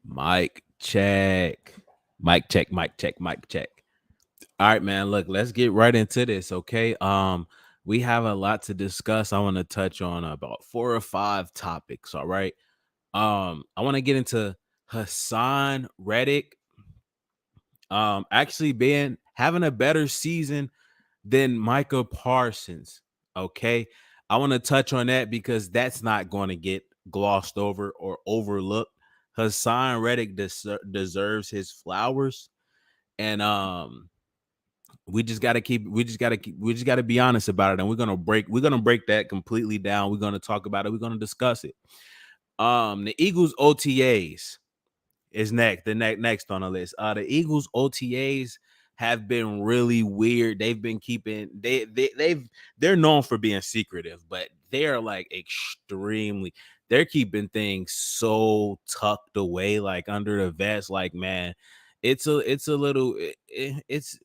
Mic check. Mic check, mic check, mic check. All right, man. Look, let's get right into this, okay? We have a lot to discuss. I want to touch on about 4 or 5 topics, all right? I want to get into Hassan Reddick actually being having a better season than Micah Parsons, okay? I want to touch on that because that's not going to get glossed over or overlooked. Hassan Reddick deserves his flowers, and we just got to be honest about it, and we're gonna break that completely down. We're gonna talk about it. We're gonna discuss it. The Eagles OTAs is next on the list. The Eagles OTAs have been really weird. They've been keeping they're known for being secretive, but they're like extremely they're keeping things so tucked away, like under the vest. Like, man, it's a little it's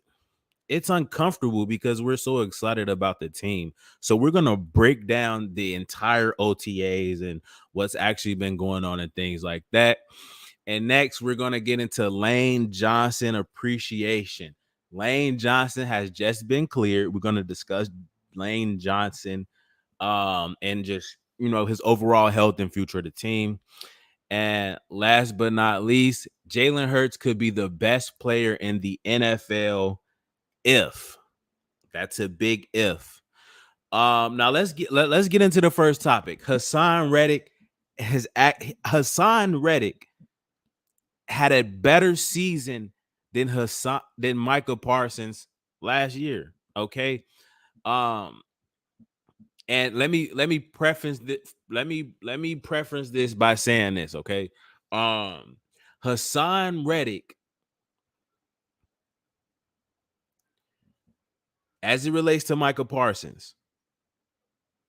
uncomfortable because we're so excited about the team. So we're gonna break down the entire OTAs and what's actually been going on and things like that. And next, we're going to get into Lane Johnson appreciation. Lane Johnson has just been cleared. We're going to discuss Lane Johnson and just, his overall health and future of the team. And last but not least, Jalen Hurts could be the best player in the NFL if. That's a big if. Now let's get into the first topic. Hassan Reddick had a better season than Micah Parsons last year. Okay. Um, and let me preference this. Let me preference this by saying this. Okay. Hassan Reddick, as it relates to Micah Parsons,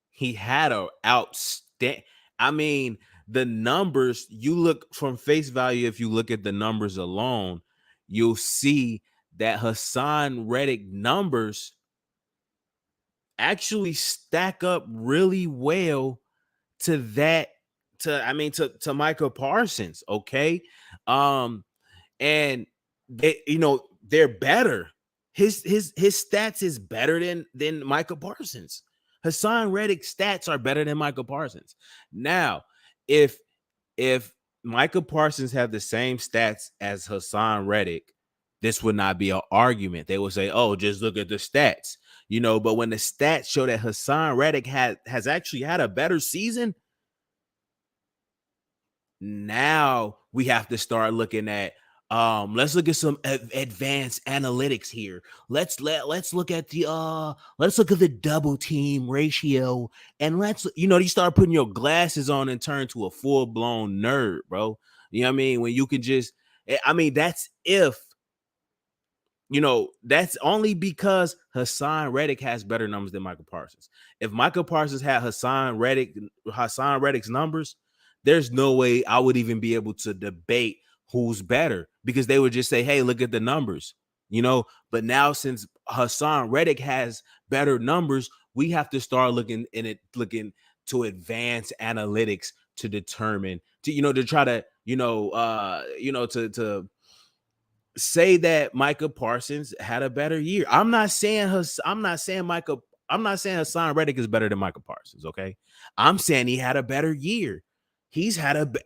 he had a outstanding. I mean, the numbers, you look from face value, if you look at the numbers alone, you'll see that Hassan Reddick numbers actually stack up really well to that to Micah Parsons, okay? Um and they're better. His stats is better than Micah Parsons. Hassan Reddick's stats are better than Micah Parsons. Now, if if Micah Parsons have the same stats as Hassan Reddick, this would not be an argument. They would say, "Oh, just look at the stats." But when the stats show that Hassan Reddick has actually had a better season, now we have to start looking at let's look at some advanced analytics here. Let's look at the double team ratio, and you start putting your glasses on and turn to a full-blown nerd, bro. You know what I mean? When you can just that's that's only because Hassan Reddick has better numbers than Michael Parsons. If Michael Parsons had Hassan Reddick's numbers, there's no way I would even be able to debate who's better, because they would just say, "Hey, look at the numbers." But now, since Hassan Reddick has better numbers, we have to start looking to advanced analytics to determine to try to to say that Micah Parsons had a better year. I'm not saying Hassan Reddick is better than Micah Parsons. Okay, I'm saying he had a better year. He's had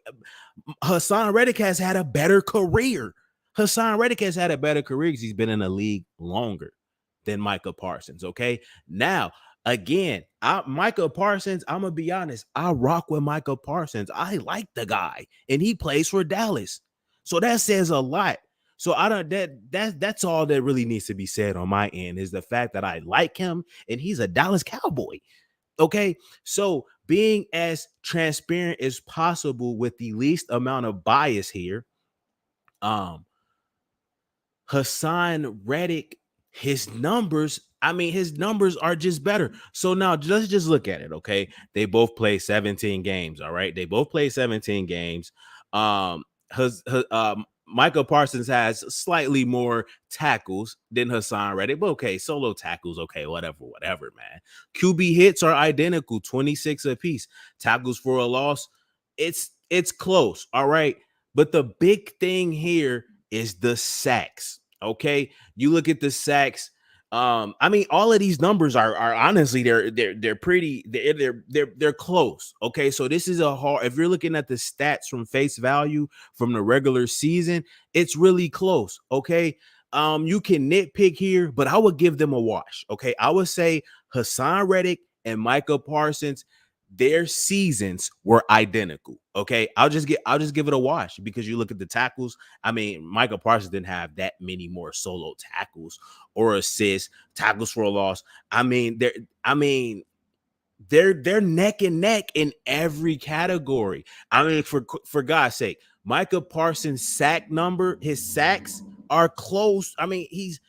Hassan Reddick has had a better career. Hassan Reddick has had a better career because he's been in the league longer than Micah Parsons. Okay, now again, Micah Parsons, I'm gonna be honest, I rock with Micah Parsons. I like the guy, and he plays for Dallas, so that says a lot. So I don't that's all that really needs to be said on my end, is the fact that I like him and he's a Dallas Cowboy. Okay. So being as transparent as possible with the least amount of bias here, um, Hassan Reddick, his numbers are just better. So now let's just look at it. Okay. They both play 17 games. All right. They both play 17 games. Um, Michael Parsons has slightly more tackles than Hassan Reddick, but okay, solo tackles, okay, whatever, man. QB hits are identical, 26 apiece. Tackles for a loss, it's close, all right. But the big thing here is the sacks. Okay, you look at the sacks. I mean, all of these numbers are honestly they're pretty they're close. Okay, so this is a hard. If you're looking at the stats from face value from the regular season, it's really close. Okay, you can nitpick here, but I would give them a wash. Okay, I would say Hassan Reddick and Micah Parsons, their seasons were identical. Okay, I'll just give it a wash because you look at the tackles. I mean, Michael Parsons didn't have that many more solo tackles or assists, tackles for a loss. I mean, they're neck and neck in every category. I mean, for God's sake, Micah Parsons' sack number, his sacks are close. I mean, he's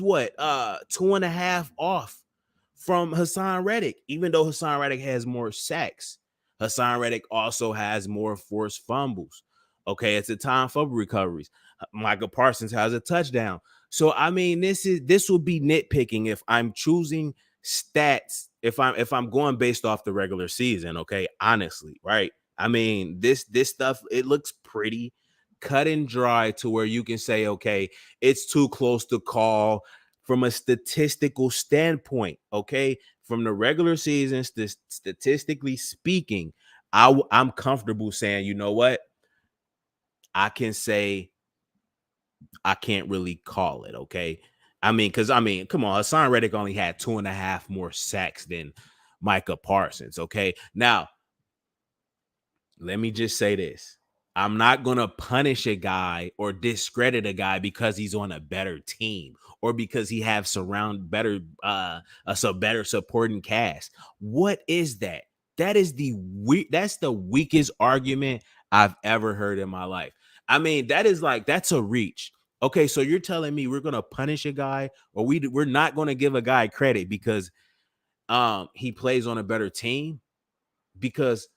what 2.5 off from Hassan Reddick, even though Hassan Reddick has more sacks. Hassan Reddick also has more forced fumbles. Okay, it's a time fumble recoveries. Michael Parsons has a touchdown. So I mean, this will be nitpicking if I'm choosing stats, if I'm going based off the regular season. Okay, honestly, right? I mean, this stuff, it looks pretty cut and dry to where you can say, okay, it's too close to call from a statistical standpoint. Okay, from the regular season, statistically speaking, I'm comfortable saying, you know what, I can say I can't really call it. Okay, because come on, Hassan Reddick only had 2.5 more sacks than Micah Parsons. Okay, now let me just say this. I'm not going to punish a guy or discredit a guy because he's on a better team or because he have surround better a better supporting cast. What is that? That's the weakest argument I've ever heard in my life. I mean, that's a reach. Okay, so you're telling me we're going to punish a guy, or we're not going to give a guy credit because he plays on a better team, because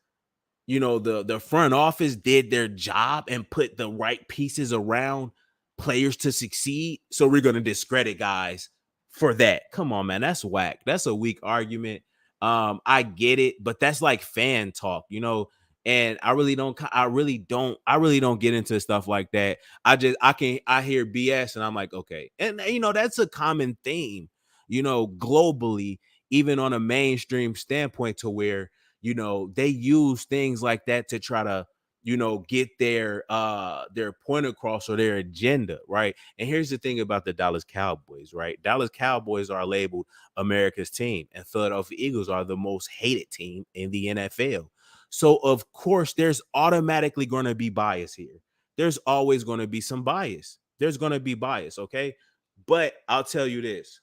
the front office did their job and put the right pieces around players to succeed, so we're going to discredit guys for that? Come on, man, that's whack. That's a weak argument. I get it, but that's like fan talk, and I really don't get into stuff like that. I hear BS and I'm like, okay. And that's a common theme, globally, even on a mainstream standpoint, to where they use things like that to try to get their point across or their agenda, right? And here's the thing about the Dallas Cowboys, right? Dallas Cowboys are labeled America's team, and Philadelphia Eagles are the most hated team in the NFL. So of course there's automatically going to be bias here. There's always going to be some bias. There's going to be bias, okay? But I'll tell you this.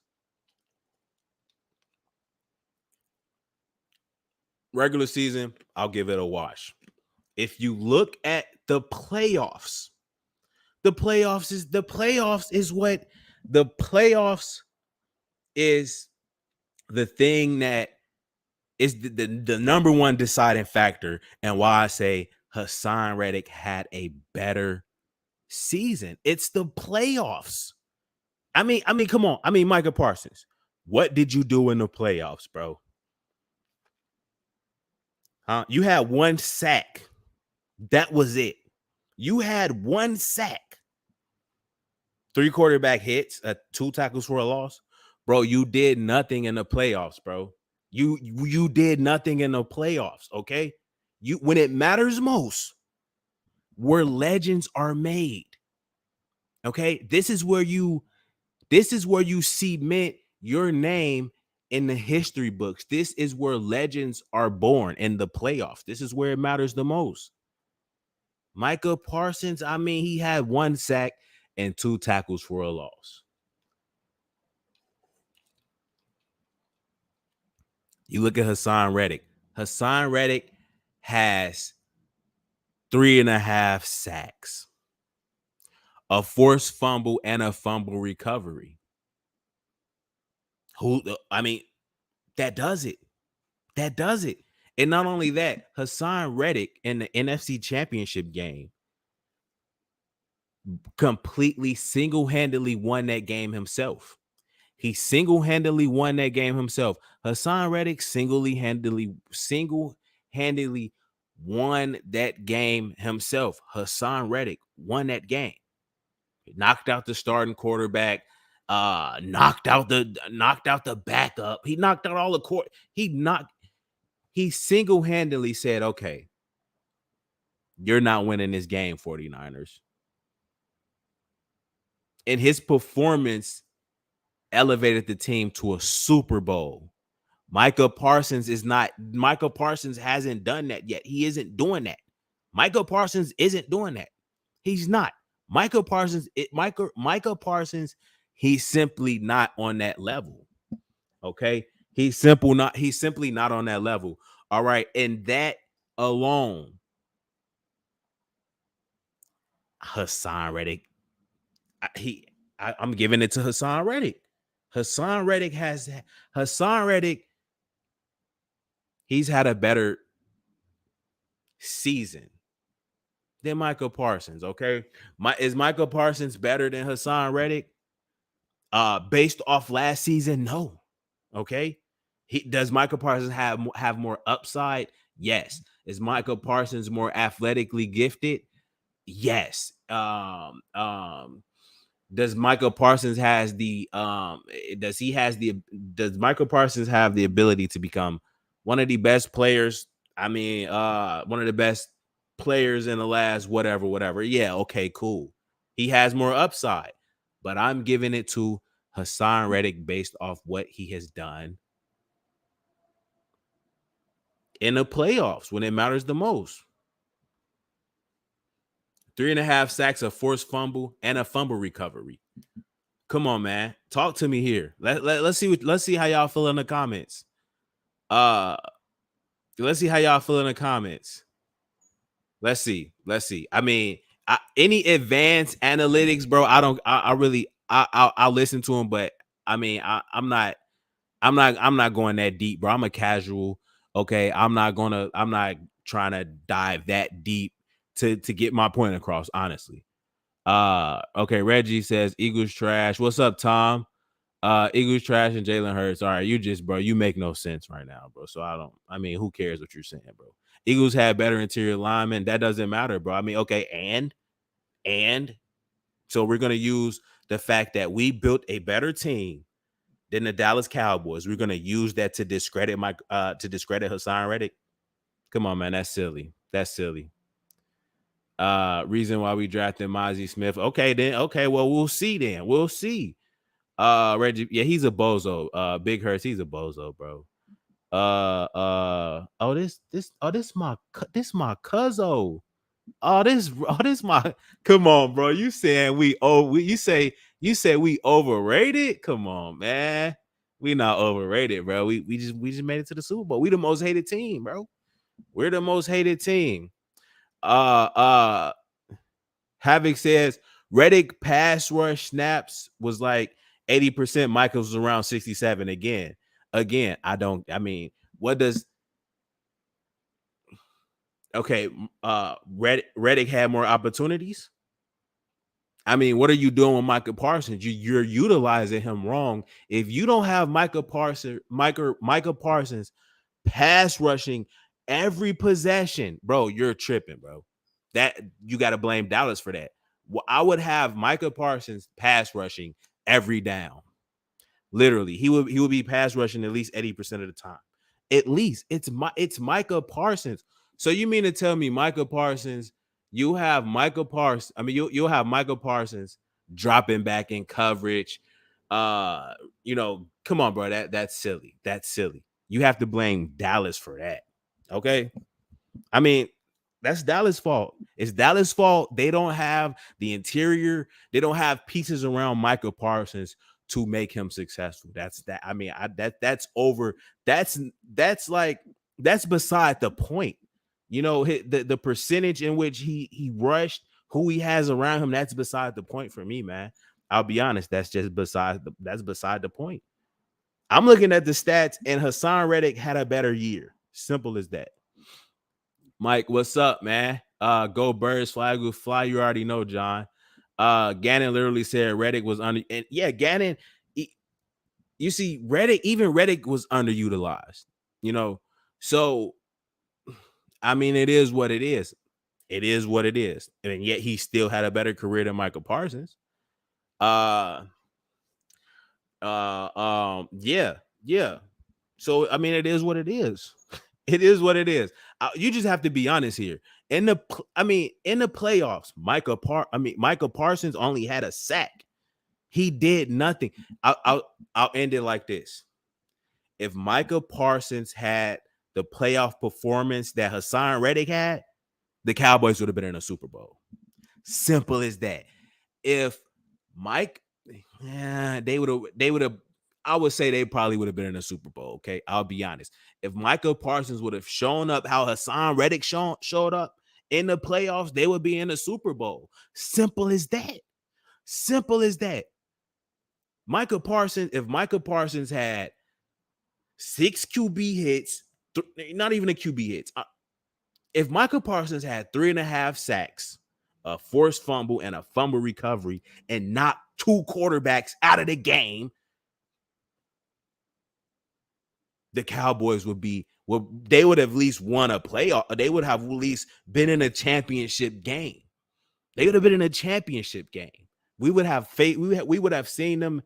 Regular season, I'll give it a wash. If you look at the playoffs, the playoffs is the playoffs is what the playoffs is the thing that is the number one deciding factor, and why I say Hassan Reddick had a better season. It's the playoffs. I mean, come on. I mean, Micah Parsons, what did you do in the playoffs, bro? Huh? You had one sack. That was it. You had one sack, 3 quarterback hits, 2 tackles for a loss. Bro, you did nothing in the playoffs, bro. You did nothing in the playoffs, okay? When it matters most, where legends are made. Okay? This is where you cement your name in the history books. This is where legends are born, in the playoffs. This is where it matters the most. Micah Parsons, I mean, he had one sack and 2 tackles for a loss. You look at Hassan Reddick. Hassan Reddick has 3.5 sacks, a forced fumble, and a fumble recovery. I mean, that does it. That does it. And not only that, Hassan Reddick in the NFC Championship game completely single-handedly won that game himself. He single-handedly won that game himself. Hassan Reddick single-handedly won that game himself. Hassan Reddick won that game. He knocked out the starting quarterback, knocked out the backup. He knocked out all the court. He single-handedly said, okay, you're not winning this game, 49ers. And his performance elevated the team to a Super Bowl. Micah Parsons hasn't done that yet. He isn't doing that. Micah Parsons isn't doing that. He's not. Micah Parsons, he's simply not on that level. Okay? He's simply not on that level. All right. And that alone, Hassan Reddick, I'm giving it to Hassan Reddick. Hassan Reddick, he's had a better season than Michael Parsons. Okay. Is Michael Parsons better than Hassan Reddick? Based off last season, no. Okay. Does Michael Parsons have more upside? Yes. Is Michael Parsons more athletically gifted? Yes. Does Michael Parsons has the does Michael Parsons have the ability to become one of the best players? I mean, one of the best players in the last whatever. Yeah, okay, cool. He has more upside, but I'm giving it to Hassan Reddick based off what he has done in the playoffs when it matters the most. 3.5 sacks, a forced fumble, and a fumble recovery. Come on, man. Talk to me here. Let's see how y'all feel in the comments. Let's see how y'all feel in the comments. Let's see. I mean, any advanced analytics, bro. I'll listen to them, but I mean, I'm not going that deep, bro. I'm a casual. Okay. I'm not trying to dive that deep to get my point across, honestly. Okay, Reggie says Eagles trash. What's up, Tom? Eagles trash and Jalen Hurts. All right, you make no sense right now, bro. So I mean, who cares what you're saying, bro? Eagles had better interior linemen. That doesn't matter, bro. I mean, okay, and so we're gonna use the fact that we built a better team than the Dallas Cowboys. We're gonna use that to discredit Hassan Reddick. Come on, man, that's silly. Reason why we drafted Mozzie Smith. Okay, then. Okay, well, we'll see then. We'll see. Reggie, yeah, he's a bozo. Big Hurts, he's a bozo, bro. This my cuzzo. This my. Come on, bro. You saying you say we overrated? Come on, man. We not overrated, bro. We just made it to the Super Bowl. We the most hated team, bro. We're the most hated team. Havoc says Reddick pass rush snaps was like 80%. Michaels was around 67 again. What does Reddick had more opportunities? I mean, what are you doing with Micah Parsons? You're utilizing him wrong. If you don't have Micah Parsons pass rushing every possession, bro, you're tripping, bro. That you got to blame Dallas for that. Well, I would have Micah Parsons pass rushing every down. Literally, he would be pass rushing at least 80% of the time. At least it's Micah Parsons. So you mean to tell me Micah Parsons? You'll have Micah Parsons dropping back in coverage. Come on, bro. That's silly. That's silly. You have to blame Dallas for that. Okay. I mean, that's Dallas' fault. It's Dallas' fault. They don't have the interior. They don't have pieces around Michael Parsons to make him successful. That's that. I mean, that's over. That's beside the point. The percentage in which he rushed, who he has around him, that's beside the point for me, man. I'll be honest. That's beside the point. I'm looking at the stats, and Hassan Reddick had a better year. Simple as that. Mike, what's up, man? Go Birds, flag will fly. You already know, John. Gannon literally said Reddick was under, and yeah, Gannon. You see, Reddick was underutilized. So I mean, it is what it is. It is what it is. And yet he still had a better career than Michael Parsons. Uh yeah, yeah. So I mean, it is what it is. It is what it is. You just have to be honest here. In the playoffs, Michael Parsons only had a sack. He did nothing. I'll end it like this. If Michael Parsons had the playoff performance that Hassan Reddick had, the Cowboys would have been in a Super Bowl. Simple as that. If Mike, yeah, they would have. I would say they probably would have been in a Super Bowl. Okay, I'll be honest. If Michael Parsons would have shown up how Hassan Reddick showed up in the playoffs, they would be in the Super Bowl. Simple as that. Simple as that. If Michael Parsons had 6 QB hits, not even a QB hits. If Michael Parsons had 3.5 sacks, a forced fumble, and a fumble recovery, and knocked 2 quarterbacks out of the game, the Cowboys they would have at least won a playoff. They would have at least been in a championship game. They would have been in a championship game. We would have faith. We would have seen them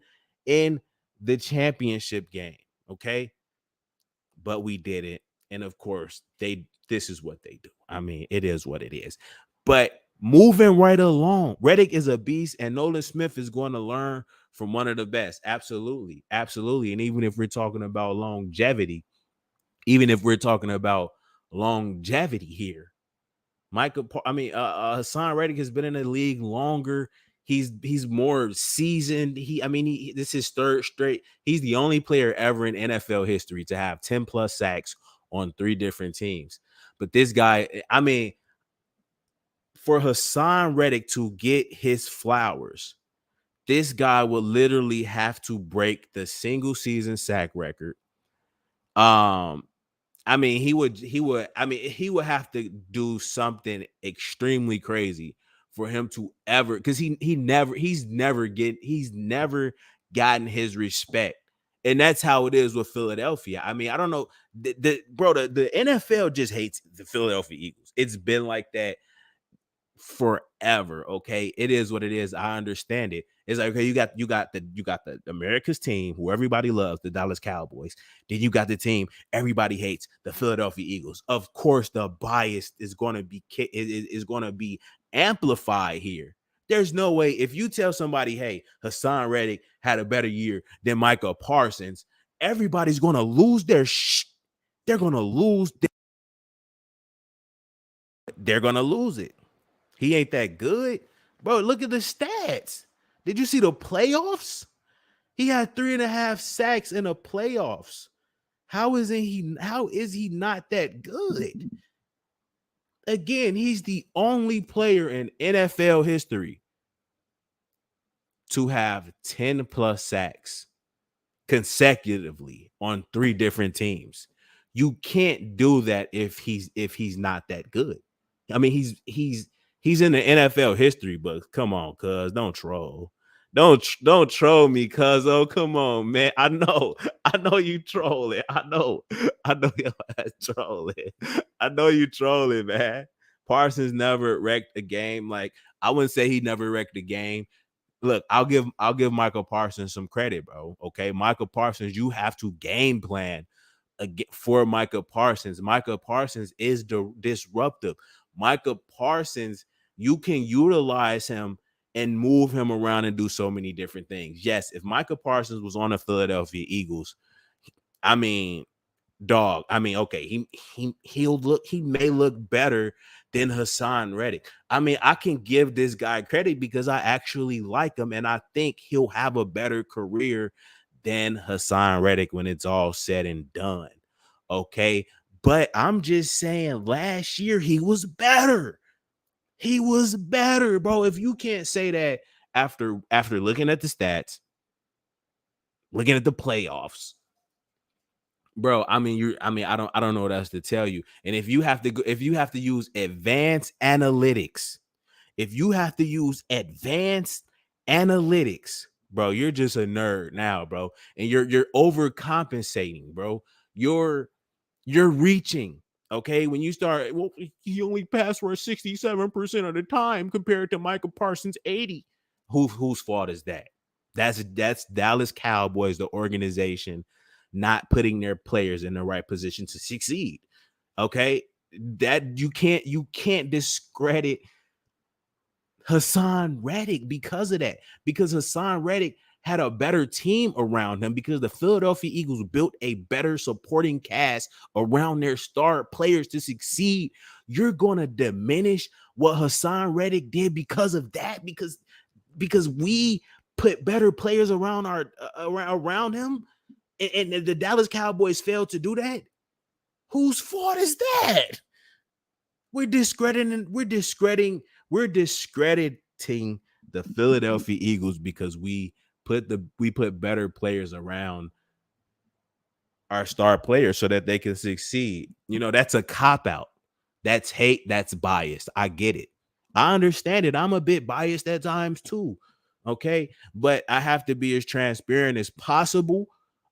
in the championship game. Okay, but we didn't. And of course, this is what they do. I mean, it is what it is. But moving right along, Reddick is a beast, and Nolan Smith is going to learn from one of the best. Absolutely. Absolutely. And even if we're talking about longevity here, Hassan Reddick has been in the league longer. He's more seasoned. This is third straight. He's the only player ever in NFL history to have 10 plus sacks on 3 different teams. But this guy, for Hassan Reddick to get his flowers, this guy will literally have to break the single season sack record. He would have to do something extremely crazy for him to ever, because he's never gotten his respect. And that's how it is with Philadelphia. I mean, I don't know. The NFL just hates the Philadelphia Eagles. It's been like that forever. Okay, it is what it is. I understand it. It's like, okay, you got the America's team who everybody loves, the Dallas Cowboys. Then you got the team everybody hates, the Philadelphia Eagles. Of course, the bias is going to be amplified here. There's no way if you tell somebody, hey, Hassan Reddick had a better year than Michael Parsons, everybody's going to lose their they're going to lose. They're going to lose it. He ain't that good. Bro, look at the stats. Did you see the playoffs? He had 3.5 sacks in the playoffs. How is he not that good? Again, he's the only player in NFL history to have 10 plus sacks consecutively on 3 different teams. You can't do that if he's not that good. I mean, he's in the NFL history books. Come on, cuz don't troll. Don't troll me, cuz. Oh, come on, man. I know you trolling. I know you're trolling. I know you trolling, man. Parsons never wrecked a game. Like, I wouldn't say he never wrecked a game. Look, I'll give Michael Parsons some credit, bro. Okay, Michael Parsons, you have to game plan for Michael Parsons. Michael Parsons is disruptive. Michael Parsons, you can utilize him and move him around and do so many different things. Yes, if Michael Parsons was on the Philadelphia Eagles, I mean, dog. I mean, okay, he may look better than Hassan Reddick. I mean, I can give this guy credit because I actually like him, and I think he'll have a better career than Hassan Reddick when it's all said and done. Okay, but I'm just saying, last year he was better. He was better, bro. If you can't say that after looking at the stats, looking at the playoffs, bro, I mean, I don't know what else to tell you. And if you have to use advanced analytics, bro, you're just a nerd now, bro. And you're overcompensating, bro. You're reaching. Okay, when you start, well, he only passed for 67% of the time compared to Michael Parsons 80. Whose fault is that? That's Dallas Cowboys, the organization, not putting their players in the right position to succeed. Okay, that you can't discredit Hassan Reddick because of that. Because Hassan Reddick had a better team around him, because the Philadelphia Eagles built a better supporting cast around their star players to succeed. You're going to diminish what Hassan Reddick did because of that, because we put better players around around him, and the Dallas Cowboys failed to do that. Whose fault is that? We're discrediting the Philadelphia Eagles because we put better players around our star players so that they can succeed. That's a cop out. That's hate. That's biased. I get it. I understand it. I'm a bit biased at times too. Okay. But I have to be as transparent as possible.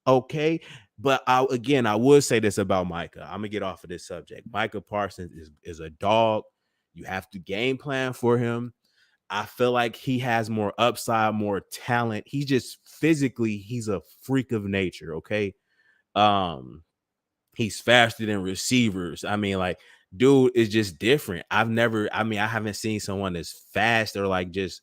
Okay. But I would say this about Micah. I'm gonna get off of this subject. Micah Parsons is a dog. You have to game plan for him. I feel like he has more upside, more talent. He's a freak of nature. Okay. Um, he's faster than receivers. I mean, like, dude is just different. I haven't seen someone as fast or like just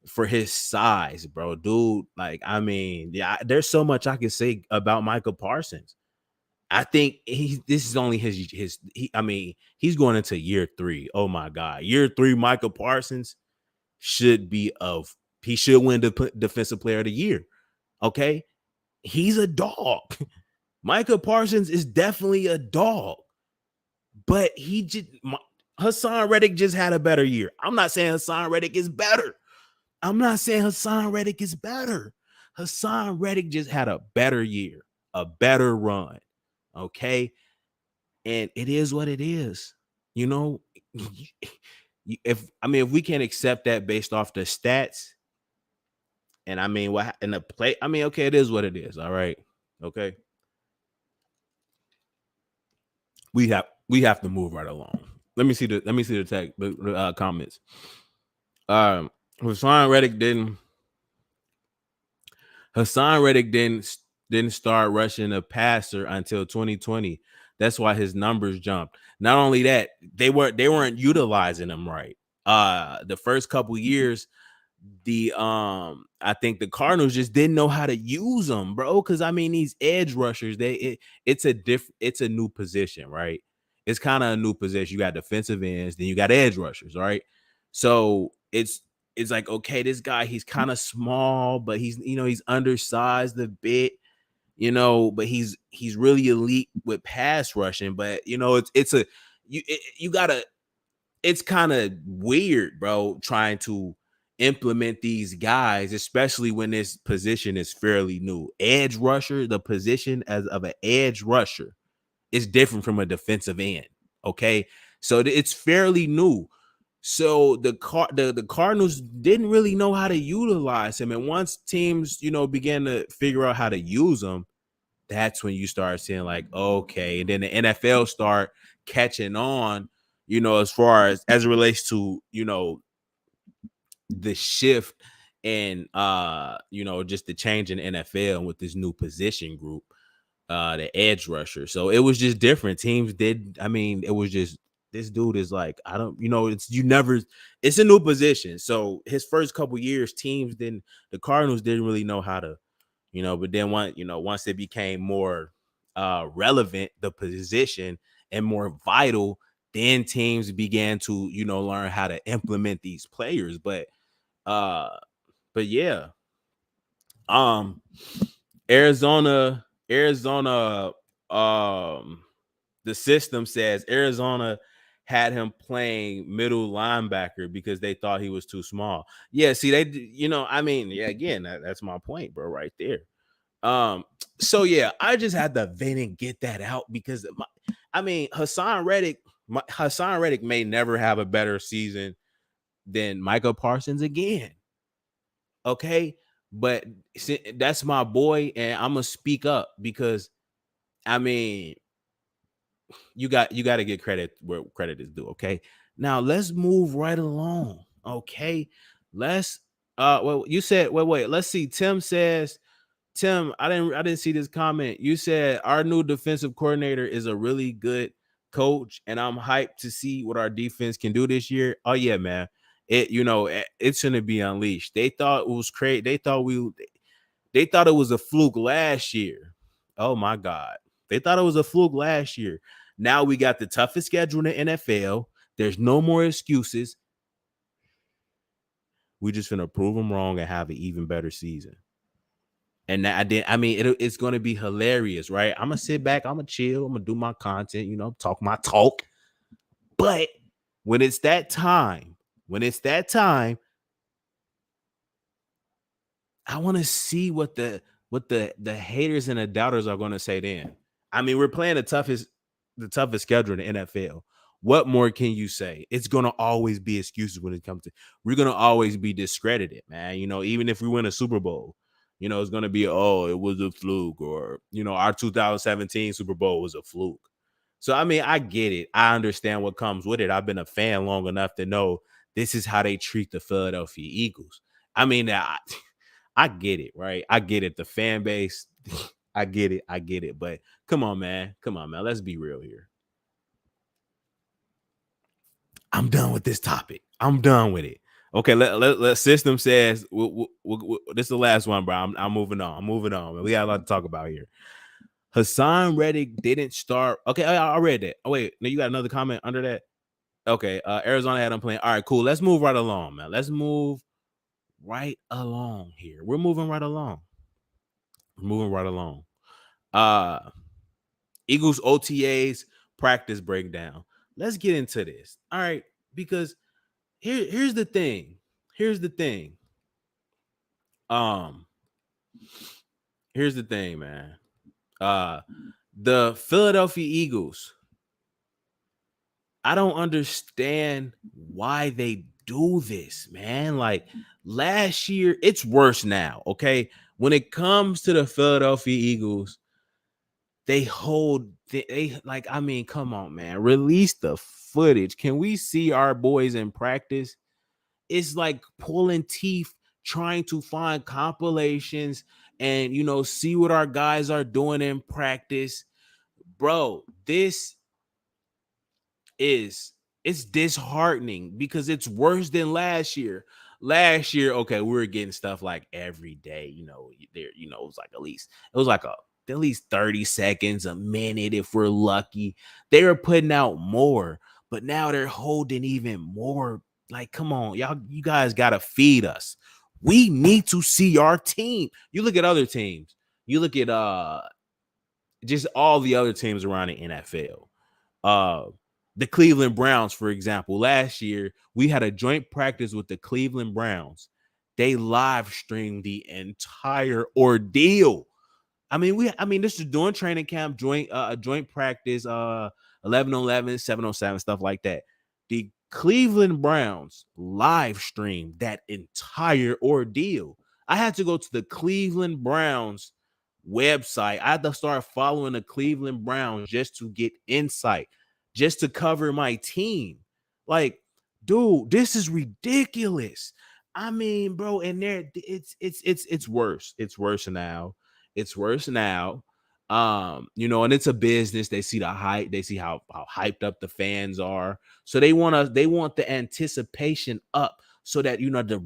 for his size, bro. Dude, like, I mean, yeah, there's so much I can say about Michael Parsons. I think this is only he's going into year 3. Oh my God. Year 3, Michael Parsons he should win the defensive player of the year. Okay. He's a dog. Micah Parsons is definitely a dog, but Hassan Reddick just had a better year. I'm not saying Hassan Reddick is better. Hassan Reddick just had a better year, a better run. Okay. And it is what it is. You know, if we can accept that based off the stats, and I mean, what in the play, I mean, okay, it is what it is. All right. Okay. We have to move right along. Let me see the tag comments. Um, Hassan Reddick didn't start rushing a passer until 2020. That's why his numbers jumped. Not only that, they weren't utilizing him right. The first couple years, I think the Cardinals just didn't know how to use them, bro. Because I mean, these edge rushers, it's a new position, right? It's kind of a new position. You got defensive ends, then you got edge rushers, right? So it's like, okay, this guy, he's kind of small, but he's undersized a bit, but he's really elite with pass rushing. But you gotta it's kind of weird, bro, trying to implement these guys, especially when this position is fairly new. Edge rusher, the position as of an edge rusher is different from a defensive end. Okay. So it's fairly new. So the Cardinals didn't really know how to utilize him. And once teams, began to figure out how to use him, that's when you start seeing like, okay, and then the NFL start catching on, as far as it relates to, the shift and just the change in NFL with this new position group, the edge rusher. So it was just different. Teams did, I mean, it was just this dude is like, I don't, it's a new position. So his first couple years, the Cardinals didn't really know how to, but then once it became more relevant, the position, and more vital, then teams began to, learn how to implement these players. Uh but yeah, um Arizona, the system says Arizona had him playing middle linebacker because they thought he was too small. Yeah, see, I mean, yeah, again, that's my point, bro, right there. So yeah, I just had to vent and get that out because Hassan Reddick may never have a better season than Michael Parsons again. Okay, but that's my boy, and I'm gonna speak up because I mean, you got to get credit where credit is due. Okay, now let's move right along. Okay, let's well, you said wait, let's see. Tim says, Tim, I didn't see this comment. You said our new defensive coordinator is a really good coach, and I'm hyped to see what our defense can do this year. Oh yeah, man. It's gonna be unleashed. They thought it was crazy. They thought it was a fluke last year. Oh my God. They thought it was a fluke last year. Now we got the toughest schedule in the NFL. There's no more excuses. We just gonna prove them wrong and have an even better season. And it's gonna be hilarious, right? I'm gonna sit back, I'm gonna chill, I'm gonna do my content, talk my talk. But when it's that time, I want to see what the haters and the doubters are going to say then. I mean, we're playing the toughest schedule in the NFL. What more can you say? It's going to always be excuses when it comes to. We're going to always be discredited, man. Even if we win a Super Bowl, it's going to be, oh, it was a fluke, or our 2017 Super Bowl was a fluke. So I mean, I get it. I understand what comes with it. I've been a fan long enough to know this is how they treat the Philadelphia Eagles. I mean, I get it, right? I get it. The fan base, I get it. I get it. But come on, man. Let's be real here. I'm done with this topic. I'm done with it. Okay, let system says this is the last one, bro. I'm moving on. Man. We got a lot to talk about here. Hassan Reddick didn't start. Okay, I read that. Oh wait, no, you got another comment under that. Okay, Arizona had him playing. All right, cool. Let's move right along, man. Let's move right along here. We're moving right along. Eagles OTAs practice breakdown. Let's get into this. All right, because here's the thing. Um, here's the thing, man. The Philadelphia Eagles, I don't understand why they do this, man. Like last year, it's worse now. Okay. When it comes to the Philadelphia Eagles, they like, I mean, come on, man. Release the footage. Can we see our boys in practice? It's like pulling teeth trying to find compilations and see what our guys are doing in practice. Bro, it's disheartening because it's worse than last year. Last year, okay, we were getting stuff like every day, it was like at least 30 seconds, a minute if we're lucky. They were putting out more, but now they're holding even more. Like, come on, you guys gotta feed us. We need to see our team. You look at other teams, you look at just all the other teams around the NFL. The Cleveland Browns, for example, last year we had a joint practice with the Cleveland Browns. They live streamed the entire ordeal. I mean, this is during training camp, joint practice, 11-on-11, 7-on-7, stuff like that. The Cleveland Browns live streamed that entire ordeal. I had to go to the Cleveland Browns website. I had to start following the Cleveland Browns just to get insight, just to cover my team. Like, dude, this is ridiculous. I mean, bro, and it's worse. It's worse now. And it's a business. They see the hype, they see how hyped up the fans are. So they want the anticipation up so that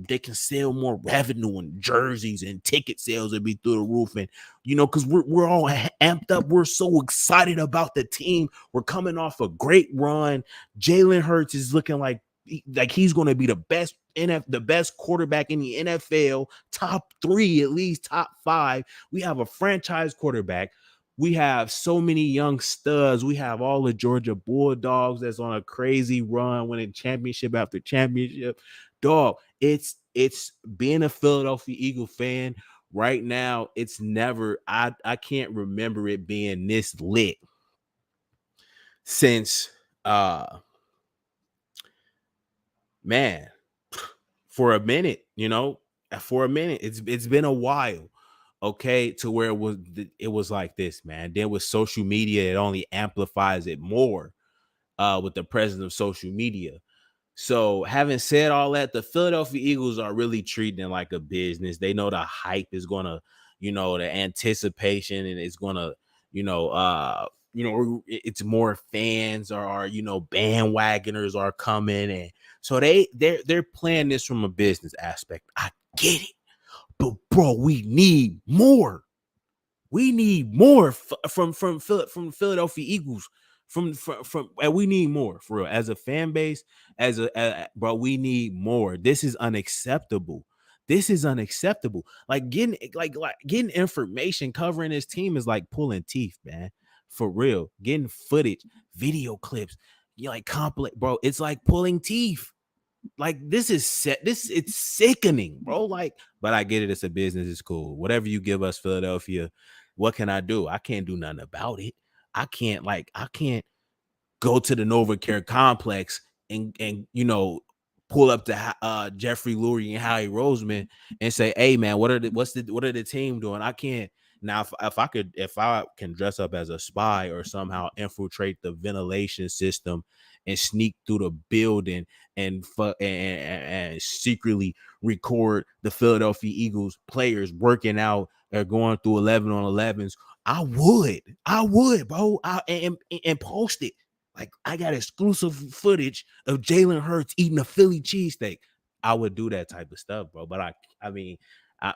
they can sell more revenue and jerseys and ticket sales will be through the roof. And because we're all amped up, we're so excited about the team. We're coming off a great run. Jalen Hurts is looking like he's going to be the best quarterback in the NFL, top 3, at least top 5. We have a franchise quarterback. We have so many young studs. We have all the Georgia Bulldogs that's on a crazy run, winning championship after championship. Dog, it's being a Philadelphia Eagle fan right now. It's never, I can't remember it being this lit since man, for a minute, it's been a while. okay, to where it was like this, man. Then with social media, it only amplifies it more with the presence of social media. So, having said all that, the Philadelphia Eagles are really treating it like a business. They know the hype is gonna, the anticipation, and it's gonna, it's more fans are, bandwagoners are coming, and so they're playing this from a business aspect. I get it, but bro, we need more. We need more from Philadelphia Eagles. And we need more for real. As a fan base, bro, we need more. This is unacceptable. This is unacceptable. Like getting information covering this team is like pulling teeth, man. For real. Getting footage, video clips, like complex, bro. It's like pulling teeth. Like this is set. It's sickening, bro. Like, but I get it. It's a business. It's cool. Whatever you give us, Philadelphia. What can I do? I can't do nothing about it. I can't go to the NovaCare complex and pull up to Jeffrey Lurie and Howie Roseman and say, hey man, what are the team doing? I can't. Now if I can dress up as a spy or somehow infiltrate the ventilation system and sneak through the building and secretly record the Philadelphia Eagles players working out or going through 11 on 11s, I would, bro. And post it. Like, I got exclusive footage of Jalen Hurts eating a Philly cheesesteak. I would do that type of stuff, bro. But I mean, I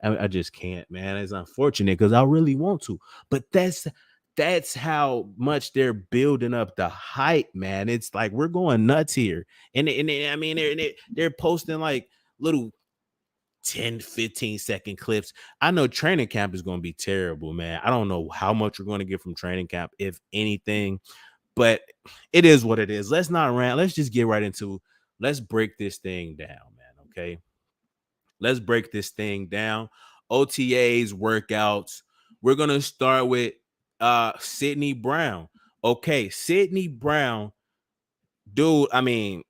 I just can't, man. It's unfortunate because I really want to, but that's how much they're building up the hype, man. It's like we're going nuts here, and I mean they're posting like little 10-15 second clips. I know training camp is going to be terrible, man. I don't know how much we're going to get from training camp, if anything, but it is what it is. Let's not rant. Let's just get right into. Let's break this thing down, man. Okay, let's break this thing down. OTAs, workouts. We're gonna start with Sidney Brown. Okay, Sidney Brown, dude. I mean,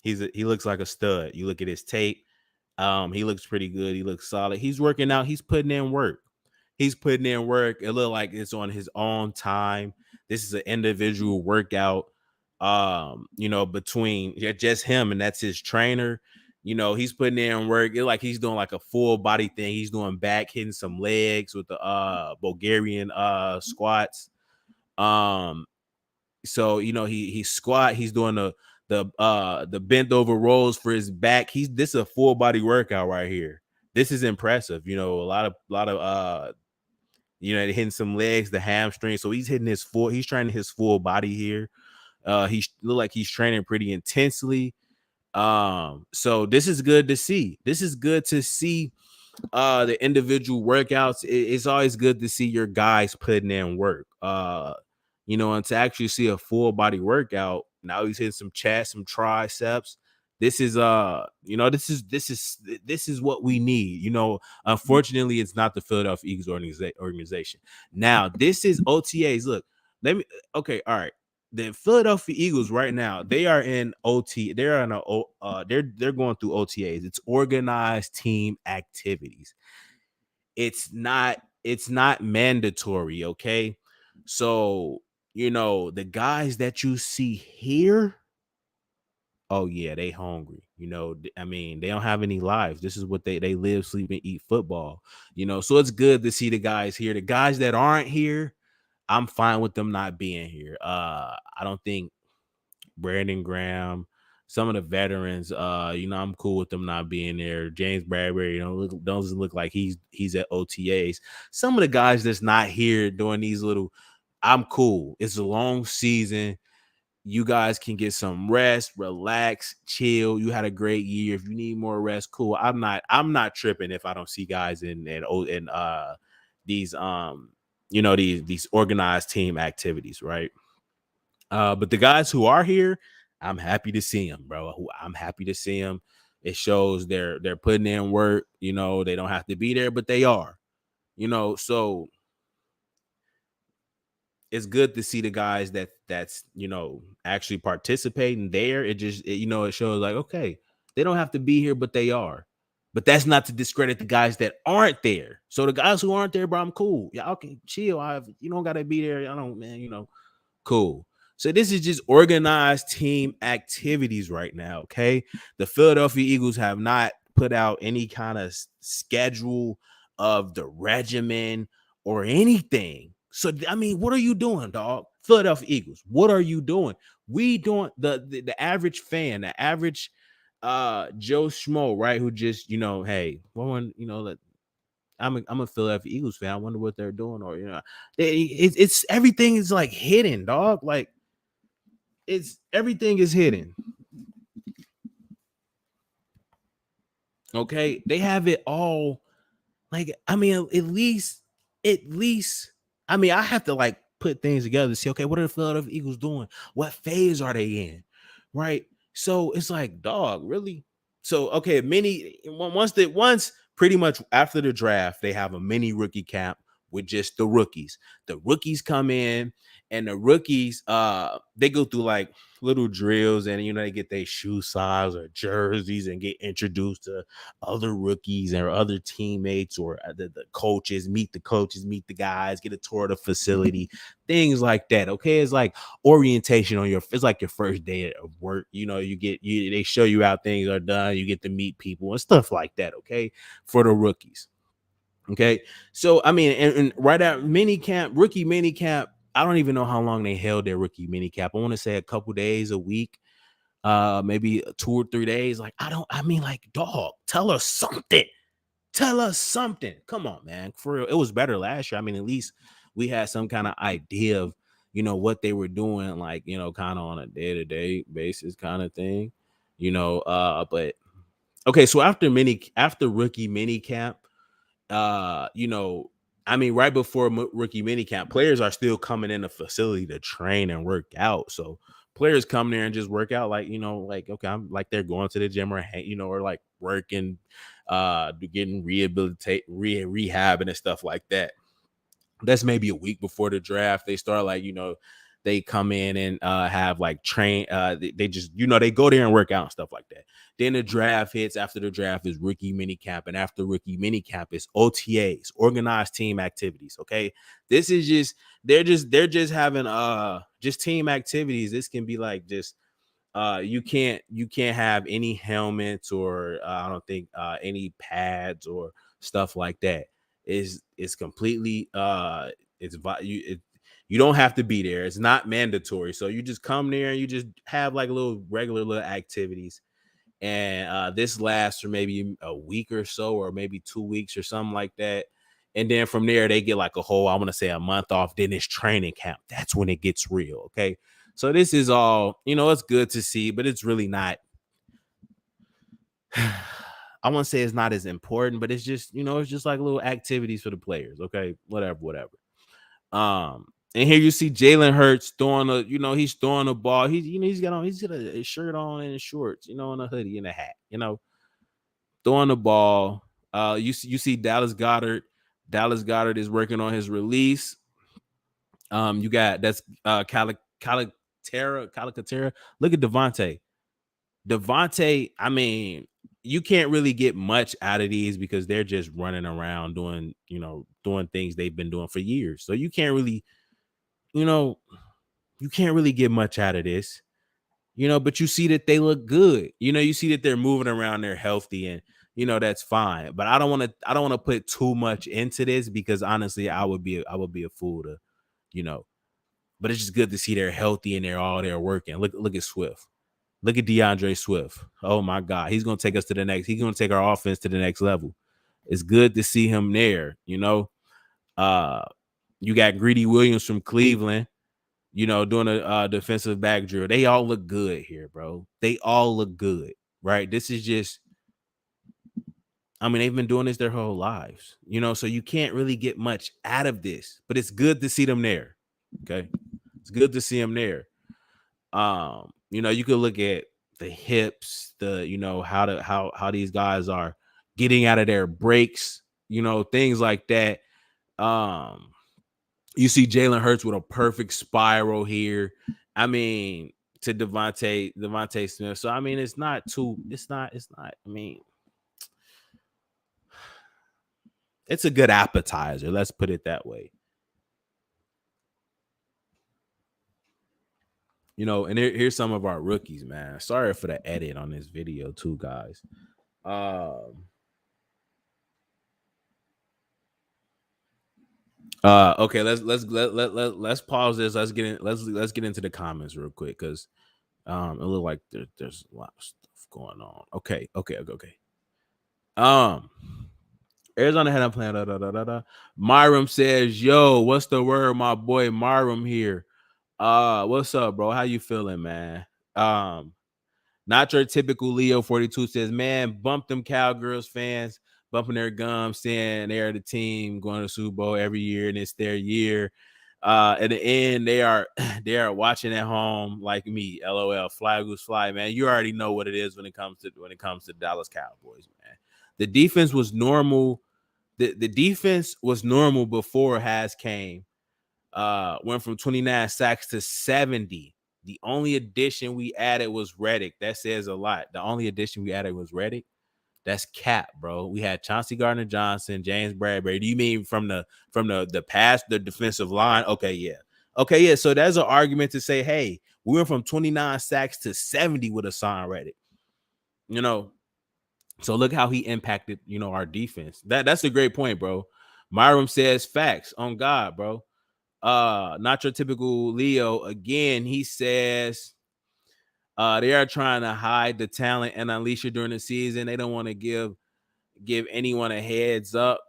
he looks like a stud. You look at his tape. He looks pretty good. He looks solid. He's working out. He's putting in work. He's putting in work. It looked like it's on his own time. This is an individual workout. Between just him and that's his trainer. He's putting in work. It's like he's doing like a full body thing. He's doing back, hitting some legs with the Bulgarian squats. So he squat. He's doing the bent over rolls for his back. This is a full body workout right here. This is impressive. A lot of hitting some legs, the hamstring. So he's training his full body here. He look like he's training pretty intensely. So this is good to see. This is good to see the individual workouts. It's always good to see your guys putting in work. And to actually see a full body workout. Now he's hitting some chest, some triceps. This is this is what we need. Unfortunately, it's not the Philadelphia Eagles organization. Now, this is OTAs. Look, okay, all right. The Philadelphia Eagles right now, they are in OT. They're on they're going through OTAs. It's organized team activities. It's not mandatory, okay? So, the guys that you see here, oh yeah, they hungry. I mean, they don't have any lives. This is what they live, sleep, and eat football. So it's good to see the guys here. The guys that aren't here, I'm fine with them not being here. I don't think Brandon Graham, some of the veterans, I'm cool with them not being there. James Bradbury, doesn't look like he's at OTAs. Some of the guys that's not here doing these little, I'm cool. It's a long season. You guys can get some rest, relax, chill. You had a great year. If you need more rest, cool. I'm not tripping if I don't see guys in these these organized team activities, right? But the guys who are here, I'm happy to see them, bro. I'm happy to see them. It shows they're putting in work. They don't have to be there, but they are. So it's good to see the guys that's actually participating there. It shows like, okay, they don't have to be here, but they are. But that's not to discredit the guys that aren't there. So the guys who aren't there, bro, I'm cool. Y'all can chill. You don't gotta be there. I don't, man. Cool. So this is just organized team activities right now. Okay, the Philadelphia Eagles have not put out any kind of schedule of the regimen or anything. So I mean, what are you doing, dog? Philadelphia Eagles, what are you doing? We doing the average fan, the average Joe Schmo, right? Who just hey, one, I'm a Philadelphia Eagles fan. I wonder what they're doing, or it's everything is like hidden, dog. Like it's everything is hidden. Okay, they have it all. Like I mean, at least, I mean, I have to like put things together to see. Okay, what are the Philadelphia Eagles doing? What phase are they in? Right. So it's like, dog, really? So okay, once pretty much after the draft, they have a mini rookie camp with just the rookies. The rookies come in, and the rookies they go through like little drills, and they get their shoe size or jerseys and get introduced to other rookies or other teammates, or the coaches, meet the coaches, meet the guys, get a tour of the facility, things like that. Okay, it's like orientation it's like your first day of work. They show you how things are done, you get to meet people and stuff like that. Okay, for the rookies. Okay, so I mean, and right at rookie mini camp, I don't even know how long they held their rookie mini camp. I want to say a couple days, a week, maybe 2 or 3 days. Like, I mean, like, dog, tell us something. Tell us something. Come on, man. For real. It was better last year. I mean, at least we had some kind of idea of, what they were doing, like, kind of on a day-to-day basis kind of thing. But okay, so after rookie mini camp, I mean, right before rookie minicamp, players are still coming in the facility to train and work out. So players come there and just work out, like, like, okay, I'm like, they're going to the gym, or or like working, getting rehabbing and stuff like that. That's maybe a week before the draft. They start, like, they come in and have like train, they just, they go there and work out and stuff like that. Then the draft hits. After the draft is rookie mini camp, and after rookie mini camp is OTAs, organized team activities. Okay, this is just, they're just having just team activities. This can be like just, you can't have any helmets, or I don't think any pads or stuff like that. It's completely you don't have to be there. It's not mandatory. So you just come there and you just have like regular little activities. And this lasts for maybe a week or so, or maybe 2 weeks or something like that. And then from there, they get like a whole, I want to say, a month off. Then it's training camp. That's when it gets real. Okay. So this is all, it's good to see, but it's really not. I want to say it's not as important, but it's just, it's just like little activities for the players. Okay. Whatever. And here you see Jalen Hurts throwing he's throwing the ball. He's got a shirt on and shorts, and a hoodie and a hat, throwing the ball. You see Dallas Goedert. Dallas Goedert is working on his release. You got that's Calcaterra. Look at Devontae. I mean, you can't really get much out of these because they're just running around doing things they've been doing for years. So you can't really, you know, you can't really get much out of this. But you see that they look good. You see that they're moving around, they're healthy, and that's fine. But I don't want to put too much into this, because honestly, I would be a fool to, you know. But it's just good to see they're healthy and they're all there working. Look at Swift. Look at DeAndre Swift. Oh my God, he's gonna take us to the next. He's gonna take our offense to the next level. It's good to see him there. Uh, you got Greedy Williams from Cleveland, doing a defensive back drill. They all look good here, bro. They all look good, right? This is just, I mean, they've been doing this their whole lives, so you can't really get much out of this, but it's good to see them there. Okay. It's good to see them there. You could look at the hips, how these guys are getting out of their breaks, things like that. Um, You see Jalen Hurts with a perfect spiral here. I mean, to Devontae Smith. So I mean, it's not. I mean, It's a good appetizer. Let's put it that way. And here's some of our rookies, man. Sorry for the edit on this video too, guys. Okay, let's pause this. Let's get into the comments real quick because it look like there's a lot of stuff going on. Okay. Um, Arizona had a plan. Da, da, da, da, da. Myram says, "Yo, what's the word, my boy Myram here? What's up, bro? How you feeling, man? Um, Not your typical Leo 42 says, man, bump them Cowgirls fans, bumping their gums, saying they're the team going to the Super Bowl every year and it's their year. At the end, they are watching at home like me. LOL. Fly goose fly, man. You already know what it is when it comes to Dallas Cowboys, man. The defense was normal. The defense was normal before Has came. Went from 29 sacks to 70. The only addition we added was Reddick. That says a lot. The only addition we added was Reddick. That's cap, bro. We had Chauncey Gardner-Johnson, James Bradbury. Do you mean from the past, the defensive line? Okay, yeah. So there's an argument to say, hey, we went from 29 sacks to 70 with a sign Reddick. So look how he impacted, our defense. That's a great point, bro. Myram says facts on God, bro. Not your typical Leo. Again, he says they are trying to hide the talent and unleash it during the season. They don't want to give anyone a heads up.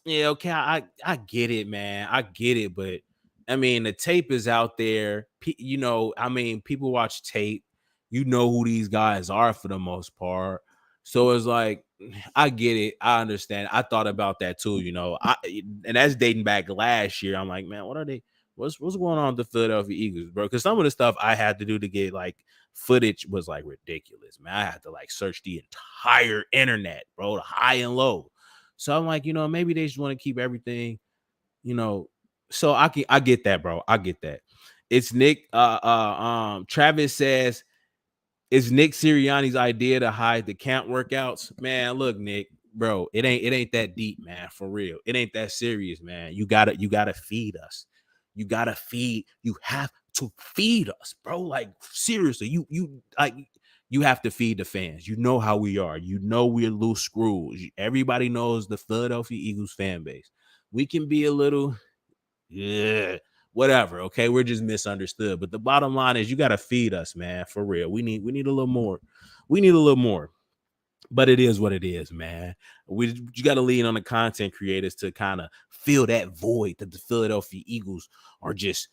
Yeah, okay, I get it, man. I get it, but I mean, the tape is out there. People watch tape. You know who these guys are for the most part. So it's like, I get it. I understand. I thought about that too, and that's dating back last year. I'm like, man, what are they? What's going on with the Philadelphia Eagles, bro? Because some of the stuff I had to do to get like footage was like ridiculous, man. I had to like search the entire internet, bro, the high and low. So I'm like, maybe they just want to keep everything, you know. So I get that, bro. I get that. It's Nick. Travis says, it's Nick Sirianni's idea to hide the camp workouts. Man, look, Nick, bro, it ain't that deep, man. For real. It ain't that serious, man. You gotta feed us. You have to feed us, bro. Like, seriously, you have to feed the fans. You know how we are. You know we're loose screws. Everybody knows the Philadelphia Eagles fan base. We can be a little, yeah, whatever. Okay, we're just misunderstood. But the bottom line is, you got to feed us, man. For real. We need a little more. We need a little more. But it is what it is, man. You got to lean on the content creators to kind of fill that void that the Philadelphia Eagles are just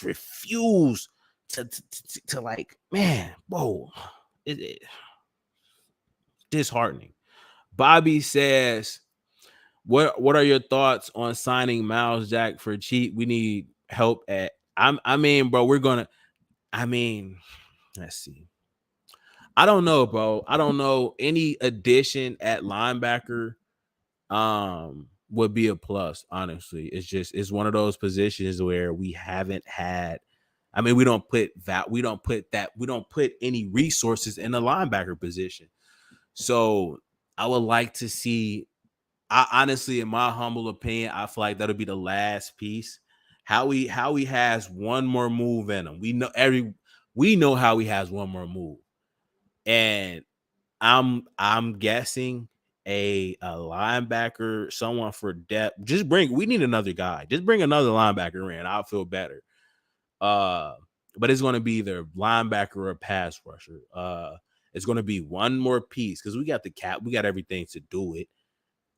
refuse to like, man, whoa. It disheartening. Bobby says, what are your thoughts on signing Miles Jack for cheap? We need help at bro, let's see. I don't know, bro. I don't know. Any addition at linebacker would be a plus, honestly. It's one of those positions where we haven't had, we don't put any resources in the linebacker position. So I would like to see, I honestly, in my humble opinion, I feel like that'll be the last piece. How he has one more move in him. We know how he has one more move. And I'm guessing a linebacker, someone for depth. We need another guy. Just bring another linebacker in. I'll feel better. But it's going to be either linebacker or pass rusher. It's going to be one more piece because we got the cap. We got everything to do it.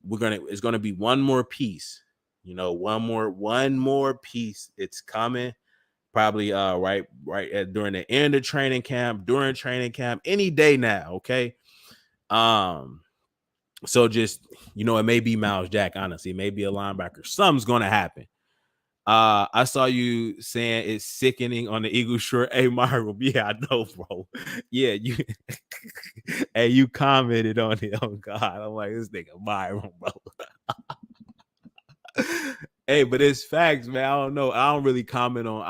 It's going to be one more piece. One more piece. It's coming. Probably right during the end of training camp, during training camp, any day now. Okay. So just, it may be Miles Jack, honestly. It may be a linebacker. Something's gonna happen. I saw you saying it's sickening on the Eagles shirt. Hey, Myron, yeah, I know, bro. Yeah, you hey, you commented on it. Oh God. I'm like, this nigga Myron, bro. Hey, but it's facts, man. I don't know. I don't really comment on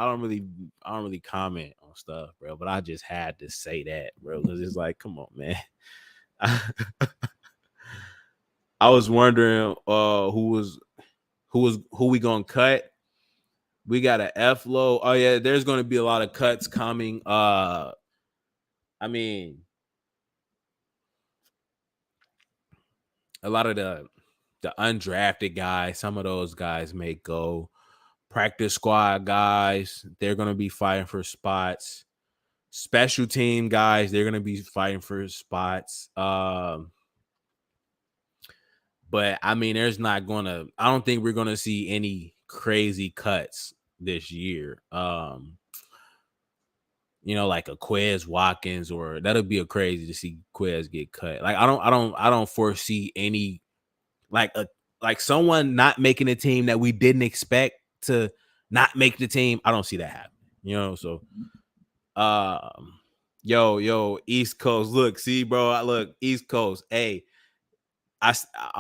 stuff, bro. But I just had to say that, bro. Because it's like, come on, man. I was wondering who we gonna cut. We got a F low. Oh yeah, there's gonna be a lot of cuts coming. I mean, a lot of the undrafted guys, some of those guys may go. Practice squad guys, they're gonna be fighting for spots. Special team guys, they're gonna be fighting for spots. But I mean, I don't think we're gonna see any crazy cuts this year. Like a Quez Watkins, or that'll be a crazy to see Quez get cut. Like I don't foresee any like someone not making a team that we didn't expect to not make the team. I don't see that happen. So yo, East Coast. Look, see, bro. Look, East Coast. Hey, I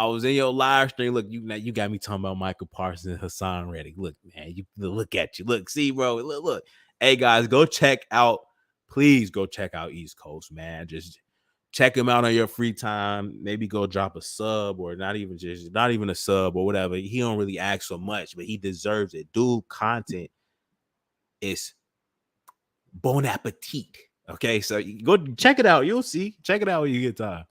was in your live stream. Look, you got me talking about Michael Parsons and Hassan Reddick. Look, man, you look at you. Look, see, bro. Look. Hey guys, go check out. Please go check out East Coast, man. Just check him out on your free time. Maybe go drop a sub, or not even a sub or whatever. He don't really ask so much, but he deserves it. Dude, content is bon appetit. Okay, so you go check it out. You'll see. Check it out when you get time.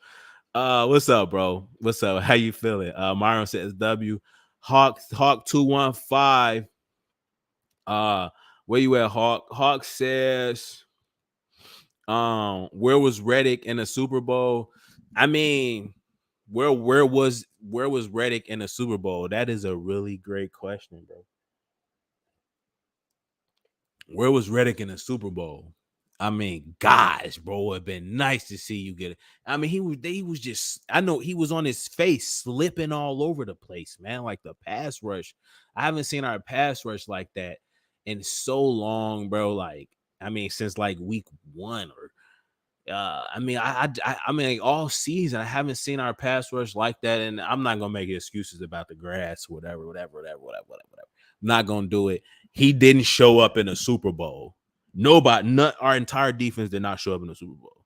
What's up, bro? What's up? How you feeling? Myron says W. Hawk 215. Where you at, Hawk? Hawk says, where was Reddick in the Super Bowl? I mean, where was Reddick in the Super Bowl? That is a really great question, bro. Where was Reddick in the Super Bowl? I mean, guys, bro, it'd been nice to see you get it. I mean, he was just, I know he was on his face slipping all over the place, man. Like the pass rush. I haven't seen our pass rush like that in so long, bro. Like, I mean, since like week 1 or I mean, I mean, like, all season I haven't seen our pass rush like that, and I'm not gonna make excuses about the grass, whatever. I'm not gonna do it. He didn't show up in a Super Bowl. Our entire defense did not show up in the Super Bowl.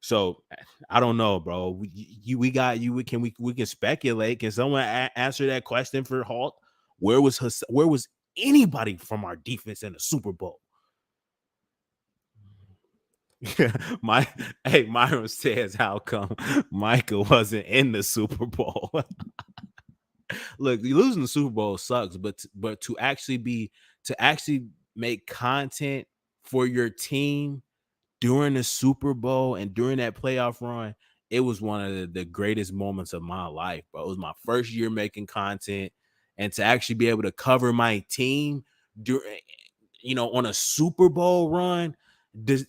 So I don't know, bro. We got you. We can speculate. Can someone answer that question for Hulk? Where was anybody from our defense in the Super Bowl? Myron says, how come Michael wasn't in the Super Bowl? Look, losing the Super Bowl sucks, but to actually make content for your team during the Super Bowl and during that playoff run, it was one of the greatest moments of my life, bro. It was my first year making content, and to actually be able to cover my team during, on a Super Bowl run.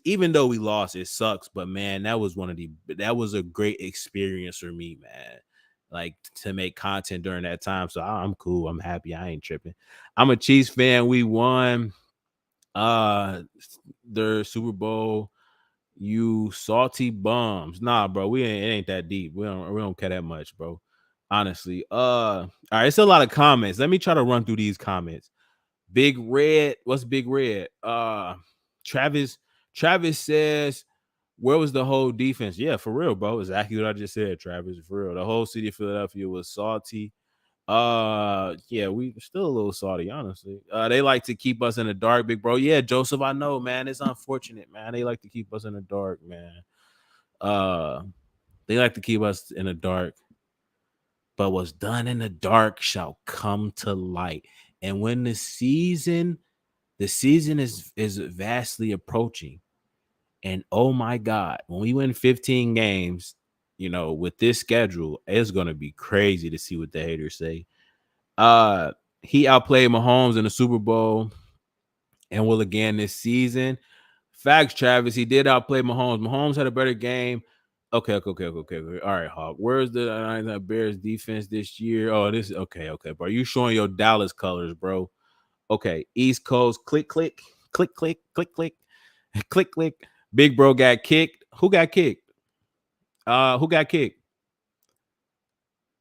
Even though we lost, it sucks. But man, that was a great experience for me, man. Like, to make content during that time. So I'm cool. I'm happy. I ain't tripping. I'm a Chiefs fan. We won their Super Bowl. You salty bums. Nah, bro. It ain't that deep. We don't care that much, bro. Honestly. All right, it's a lot of comments. Let me try to run through these comments. Big Red, what's Big Red? Travis says, where was the whole defense? Yeah, for real, bro. Exactly what I just said, Travis. For real. The whole city of Philadelphia was salty. Yeah, we still a little salty, honestly. They like to keep us in the dark, big bro. Yeah, Joseph, I know, man. It's unfortunate, man. They like to keep us in the dark, man. They like to keep us in the dark. But what's done in the dark shall come to light. And when the season is vastly approaching, and oh my God, when we win 15 games, with this schedule, it's gonna be crazy to see what the haters say. He outplayed Mahomes in the Super Bowl and will again this season. Facts, Travis. He did outplay Mahomes. Mahomes had a better game. Okay. All right, Hawk. Where's the Bears defense this year? Oh, this is okay, bro. You showing your Dallas colors, bro. Okay, East Coast. Click. Big bro got kicked. Who got kicked? Who got kicked?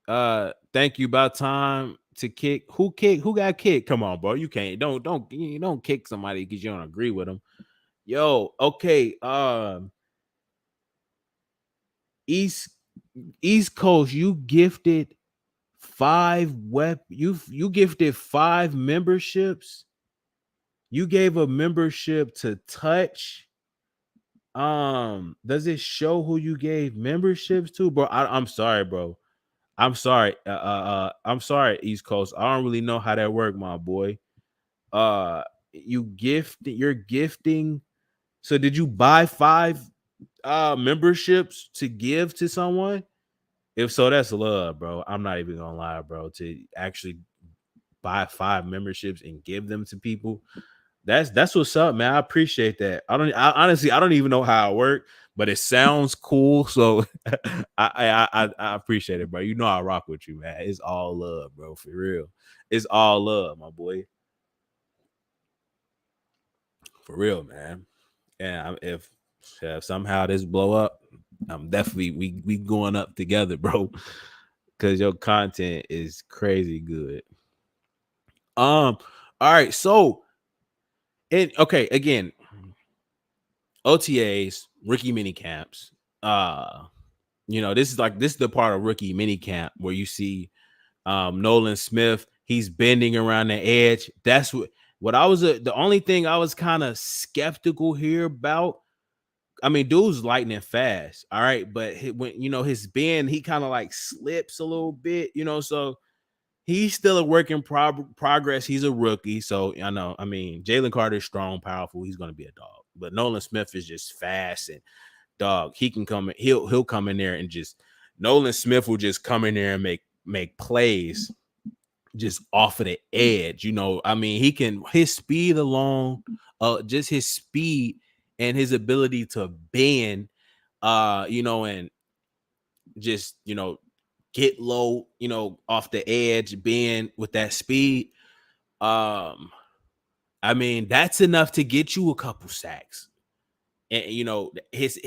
Thank you. About time to kick. Who kicked? Who got kicked? Come on, bro. You can't. Don't kick somebody because you don't agree with them. Yo, okay. East East Coast, you gifted you gifted 5 memberships. You gave a membership to Touch. Does it show who you gave memberships to, bro? I'm sorry, bro. I'm sorry. I'm sorry, East Coast. I don't really know how that worked, my boy. You're gifting. So did you buy 5 memberships to give to someone? If so, that's love, bro. I'm not even gonna lie, bro. To actually buy 5 memberships and give them to people, that's what's up, man. I appreciate that. I don't even know how it worked, but it sounds cool. So I appreciate it, bro. You know I rock with you, man. It's all love, bro. For real. It's all love, my boy. For real, man. And if somehow this blow up, I'm definitely we going up together, bro. Cause your content is crazy good. All right. So okay, again, OTAs, rookie mini camps. This is the part of rookie mini camp where you see Nolan Smith, he's bending around the edge. That's what I was the only thing I was kind of skeptical here about. I mean, dude's lightning fast, all right, but when his bend, he kind of like slips a little bit, so he's still a work in progress. He's a rookie, so I know. I mean, Jalen Carter is strong, powerful. He's gonna be a dog, but Nolan Smith is just fast and dog. He can come in. He'll come in there and just Nolan Smith will just come in there and make plays just off of the edge. I mean, he can his speed alone, just his speed and his ability to bend, and just get low, off the edge, bend with that speed. Um, I mean, that's enough to get you a couple sacks. And his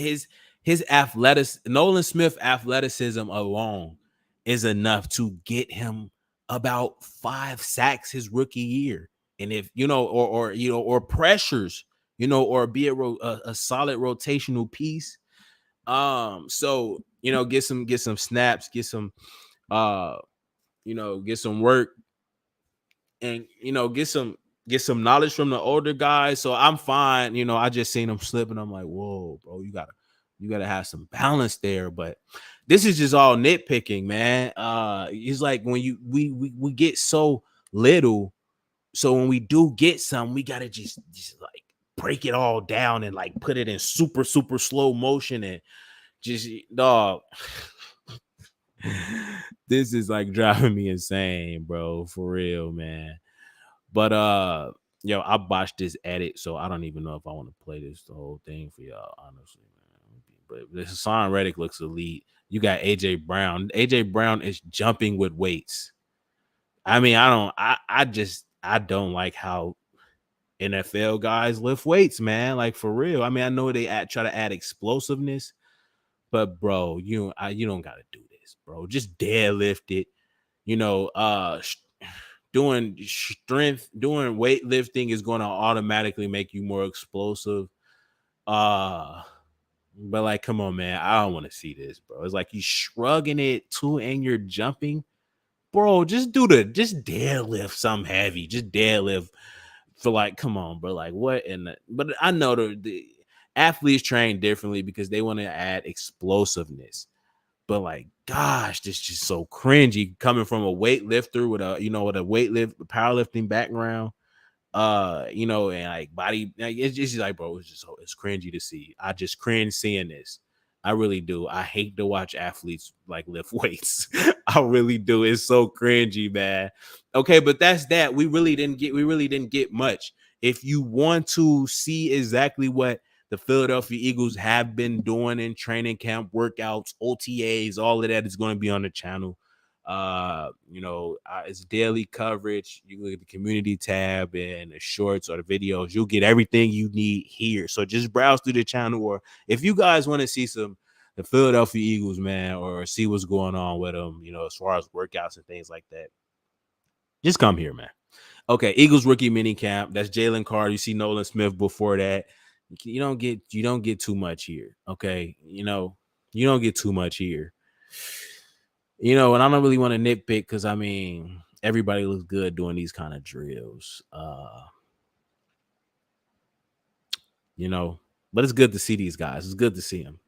Nolan Smith athleticism alone is enough to get him about 5 sacks his rookie year. And if or pressures, or be a solid rotational piece. So get some snaps, uh, get some work, and get some knowledge from the older guys. So I'm fine. I just seen him slip, and I'm like, whoa, bro, you gotta have some balance there. But this is just all nitpicking, man. It's like when we get so little, so when we do get some, we gotta just like break it all down and like put it in super super slow motion and just dog. This is like driving me insane, bro. For real, man. But I botched this edit, so I don't even know if I want to play the whole thing for y'all, honestly, man. But this Hassan Reddick looks elite. You got AJ Brown. AJ Brown is jumping with weights. I mean, I don't like how NFL guys lift weights, man. Like for real. I mean, I know they try to add explosiveness, but bro, you don't gotta do this, bro. Just deadlift it. Doing weightlifting is going to automatically make you more explosive. But like, come on, man. I don't want to see this, bro. It's like you shrugging it too and you're jumping. Bro, just deadlift something heavy. Just deadlift for like, come on, bro. Like what? But I know the athletes train differently because they want to add explosiveness. But like, gosh, this is just so cringy coming from a weightlifter with a powerlifting background. And like body, like, it's just like, bro, it's cringy to see. I just cringe seeing this. I really do. I hate to watch athletes like lift weights. I really do. It's so cringy, man. Okay, but that's that. We really didn't get much. If you want to see exactly what the Philadelphia Eagles have been doing in training camp, workouts, OTAs, all of that is going to be on the channel. It's daily coverage. You look at the community tab and the shorts or the videos. You'll get everything you need here. So just browse through the channel, or if you guys want to see the Philadelphia Eagles, man, or see what's going on with them, as far as workouts and things like that, just come here, man. Okay, Eagles rookie mini camp. That's Jalen Carter. You see Nolan Smith before that. You don't get too much here. Okay, you don't get too much here. And I don't really want to nitpick because I mean everybody looks good doing these kind of drills. But it's good to see these guys. It's good to see them.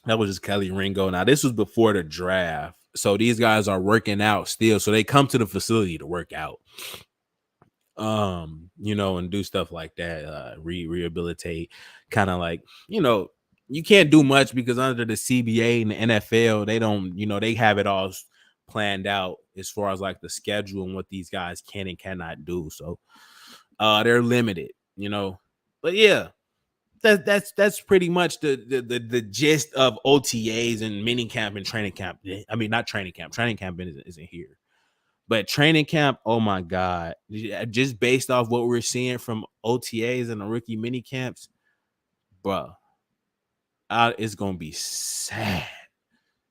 That was just Kelly Ringo. Now, this was before the draft. So these guys are working out still. So they come to the facility to work out. And do stuff like that, rehabilitate, kind of like, you can't do much because under the CBA and the NFL, they don't, they have it all planned out as far as like the schedule and what these guys can and cannot do. So they're limited, but yeah, that's pretty much the gist of OTAs and mini camp and training camp. I mean, not training camp. Training camp isn't here, but training camp. Oh my god! Just based off what we're seeing from OTAs and the rookie mini camps, bro, it's gonna be sad.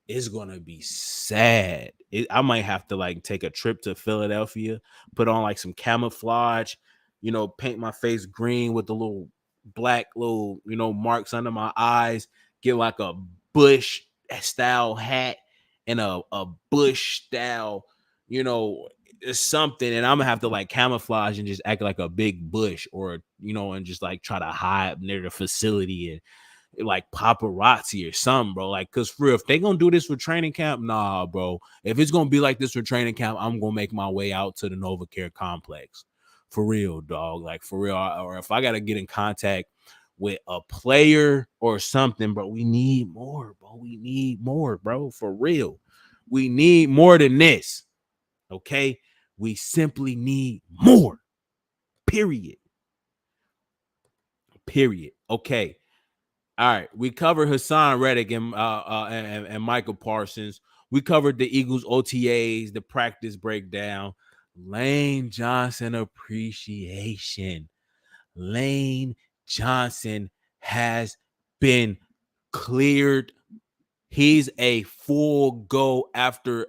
It's gonna be sad. I might have to like take a trip to Philadelphia, put on like some camouflage, paint my face green with the little black marks under my eyes, get like a Bush style hat and a Bush style, something, and I'm gonna have to like camouflage and just act like a big Bush or and just like try to hide near the facility and like paparazzi or something, bro. Like, cause for real, if they gonna do this for training camp, nah, bro. If it's gonna be like this for training camp, I'm gonna make my way out to the NovaCare complex. For real, dog. Like for real. Or if I gotta get in contact with a player or something, bro, we need more, bro. We need more, bro. For real. We need more than this. Okay. We simply need more. Period. Okay. All right, we covered Hassan Reddick and Michael Parsons. We covered the Eagles OTAs, the practice breakdown. Lane Johnson appreciation. Lane Johnson has been cleared. He's a full go after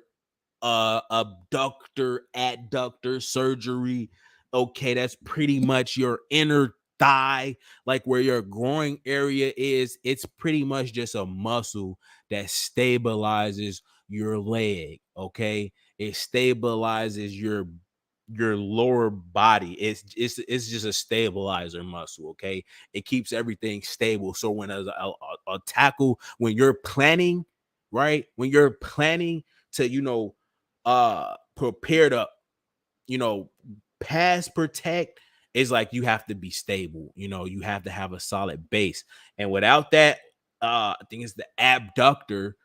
abductor, adductor surgery. Okay, that's pretty much your inner thigh, like where your groin area is. It's pretty much just a muscle that stabilizes your leg. Okay, it stabilizes your lower body. It's just a stabilizer muscle. Okay, it keeps everything stable. So when a tackle, when you're planning, right, when you're planning to prepare to pass protect, is like you have to be stable. You have to have a solid base, and without that, I think it's the abductor.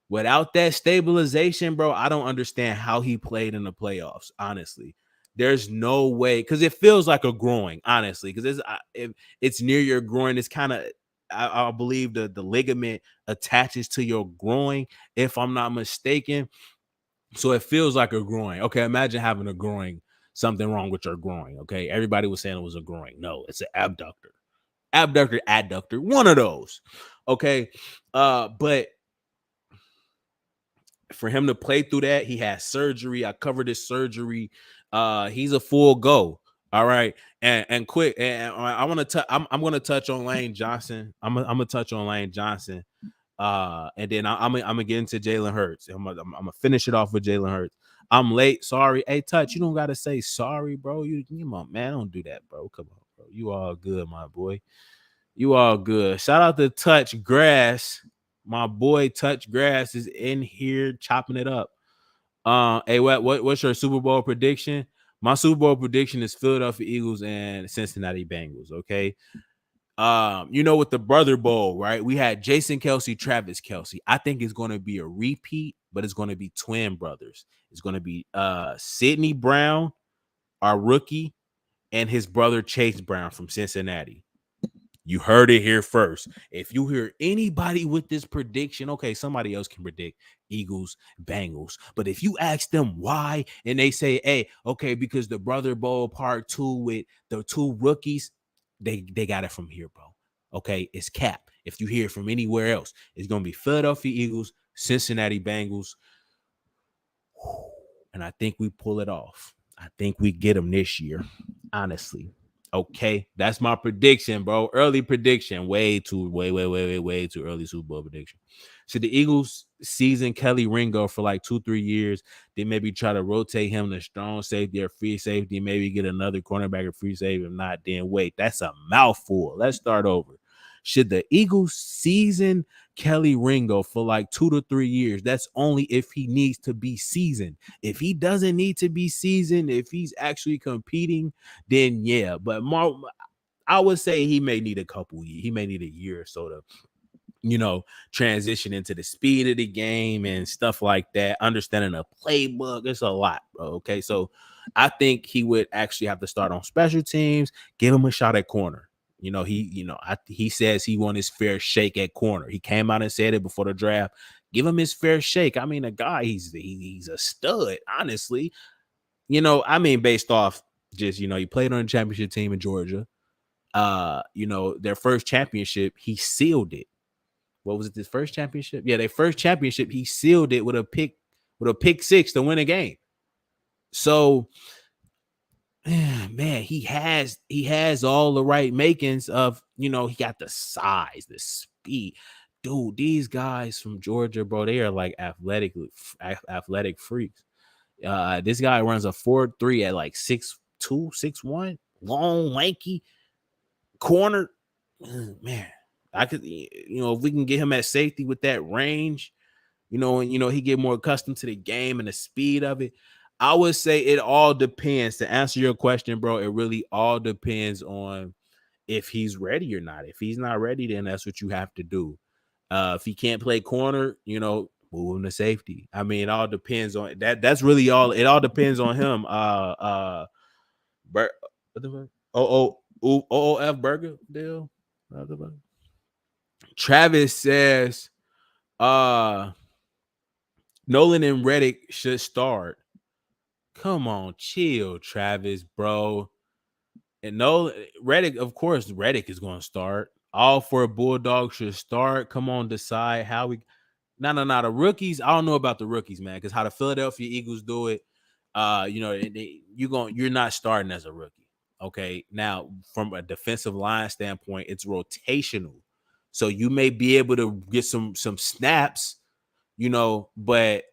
Without that stabilization, bro, I don't understand how he played in the playoffs. Honestly, there's no way, because it feels like a groin. Honestly, because it's near your groin. It's kind of, I believe the ligament attaches to your groin, if I'm not mistaken. So it feels like a groin. Okay, imagine having a groin, something wrong with your groin. Okay, everybody was saying it was a groin. No, it's an abductor, adductor, one of those. Okay, but for him to play through that, he had surgery. I covered his surgery. He's a full go. All right, and quick, and I want to. I'm going to touch on Lane Johnson. I'm gonna touch on Lane Johnson. And then I'm gonna get into Jalen Hurts. I'm gonna finish it off with Jalen Hurts. I'm late. Sorry. Hey, Touch, you don't gotta say sorry, bro. You on, man. Don't do that, bro. Come on, bro. You all good, my boy. You all good. Shout out to Touch Grass. My boy Touch Grass is in here chopping it up. Hey, what's your Super Bowl prediction? My Super Bowl prediction is Philadelphia Eagles and Cincinnati Bengals. Okay. With the Brother Bowl, right? We had Jason Kelce, Travis Kelce. I think it's going to be a repeat, but it's going to be twin brothers. It's going to be Sidney Brown, our rookie, and his brother Chase Brown from Cincinnati. You heard it here first. If you hear anybody with this prediction, okay, somebody else can predict Eagles, Bengals. But if you ask them why, and they say, hey, okay, because the Brother Bowl part 2 with the two rookies, they got it from here, bro. Okay, it's cap. If you hear it from anywhere else, it's going to be Philadelphia Eagles, Cincinnati Bengals. And I think we pull it off. I think we get them this year, honestly. Okay, that's my prediction, bro. Early prediction. Way too early Super Bowl prediction. So the Eagles season Kelly Ringo for like 2-3 years. They maybe try to rotate him to strong safety or free safety. Maybe get another cornerback or free safety. If not, then wait. That's a mouthful. Let's start over. Should the Eagles season Kelly Ringo for like 2 to 3 years? That's only if he needs to be seasoned. If he doesn't need to be seasoned, if he's actually competing, then yeah. But I would say he may need a couple years. He may need a year or so to transition into the speed of the game and stuff like that, understanding the playbook. It's a lot, bro. Okay. So I think he would actually have to start on special teams, give him a shot at corner. He says he won his fair shake at corner. He came out and said it before the draft. Give him his fair shake. I mean, a guy, he's a stud, honestly. Based off just, he played on a championship team in Georgia. Their first championship, he sealed it. What was it? This first championship? Yeah, their first championship, he sealed it with a pick six to win a game. So, man, he has all the right makings of, he got the size, the speed. Dude, these guys from Georgia, bro, they are like athletic freaks. This guy runs a 4.3 at like 6'2", 6'1", long, lanky corner. Man, I could, if we can get him at safety with that range, and he get more accustomed to the game and the speed of it. I would say it all depends. To answer your question, bro, it really all depends on if he's ready or not. If he's not ready, then that's what you have to do. If he can't play corner, move him to safety. I mean, it all depends on that. That's really all. It all depends on him. What the fuck? OOF Burger deal. Travis says, Nolan and Reddick should start. Come on, chill, Travis, bro. And Reddick, of course, Reddick is going to start. All four Bulldogs should start. Come on, decide how we. No. The rookies, I don't know about the rookies, man, because how the Philadelphia Eagles do it, you're not starting as a rookie. Okay, now from a defensive line standpoint, it's rotational, so you may be able to get some snaps, but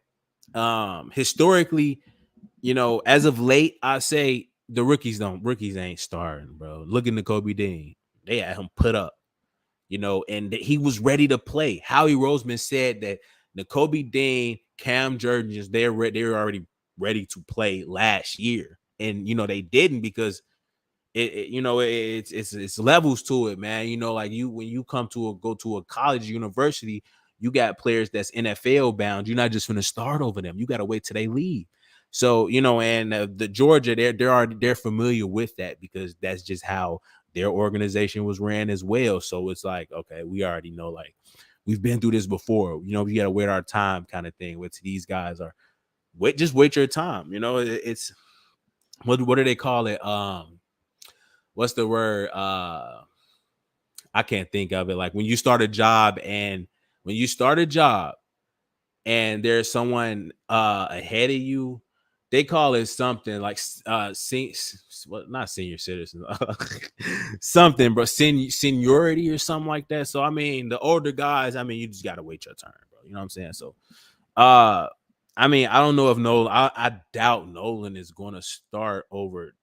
historically, as of late, I say the rookies ain't starting, bro. Look at Kobe Dean. They had him put up, and he was ready to play. Howie Roseman said that Nakobe Dean, Cam Jurgens, they're already ready to play last year. And, they didn't because it's levels to it, man. Like when you go to a college university, you got players that's NFL bound. You're not just going to start over them. You got to wait till they leave. So, and the Georgia, they're familiar with that because that's just how their organization was ran as well. So it's like, okay, we already know, like, we've been through this before. We got to wait our time kind of thing. Which these guys are wait your time. It's what do they call it? What's the word? I can't think of it. Like when you start a job and there's someone ahead of you, they call it something like not senior citizen, something, bro, seniority or something like that. So I mean, the older guys, I mean, you just gotta wait your turn, bro. You know what I'm saying? So, I mean, I don't know if Nolan. I doubt Nolan is going to start over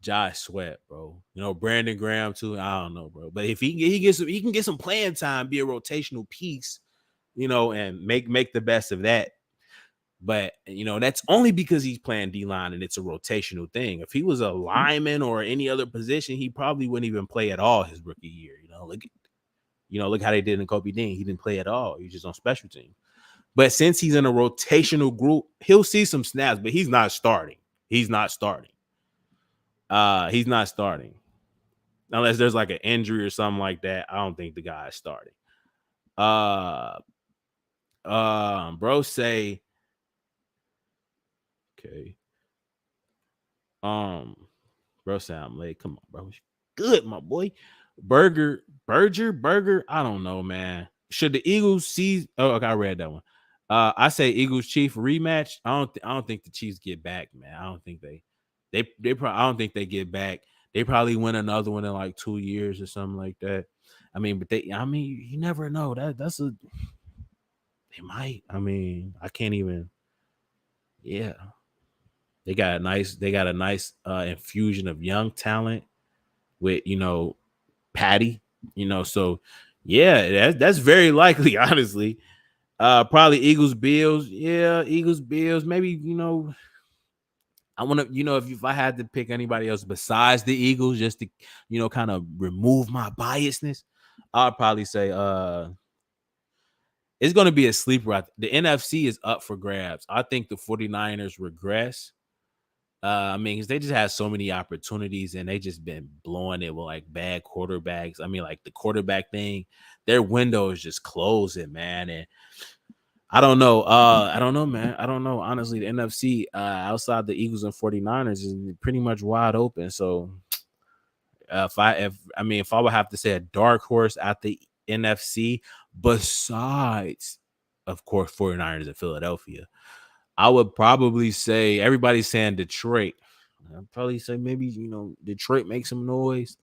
Josh Sweat, bro. Brandon Graham too. I don't know, bro. But if he can get some playing time, be a rotational piece, and make the best of that. But that's only because he's playing D-line and it's a rotational thing. If he was a lineman or any other position, he probably wouldn't even play at all his rookie year. Look how they did in Kobe Dean. He didn't play at all. He was just on special teams. But since he's in a rotational group, he'll see some snaps, but he's not starting. He's not starting unless there's like an injury or something like that. I don't think the guy is starting. Bro say, okay. Bro say I'm late. Come on, bro. Good, my boy. Burger. I don't know, man. Should the Eagles see? Oh, okay, I read that one. I say Eagles Chief rematch. I don't think the Chiefs get back, man. I don't think they probably. I don't think they get back. They probably win another one in like 2 years or something like that. I mean, but you never know. They might. I mean, I can't even. Yeah, they got a nice infusion of young talent with Patty. So yeah, that's very likely. Honestly, probably Eagles Bills. Yeah, Eagles Bills. Maybe I want to, if I had to pick anybody else besides the Eagles, just to, kind of remove my biasness, I'd probably say it's going to be a sleeper. The NFC is up for grabs. I think the 49ers regress. I mean, because they just had so many opportunities and they just been blowing it with like bad quarterbacks. I mean, like the quarterback thing, their window is just closing, man. And I don't know. I don't know, man. I don't know. Honestly, the NFC outside the Eagles and 49ers is pretty much wide open. So if I would have to say a dark horse at the NFC, besides, of course, 49ers in Philadelphia, I would probably say everybody's saying Detroit. I'd probably say maybe, Detroit makes some noise.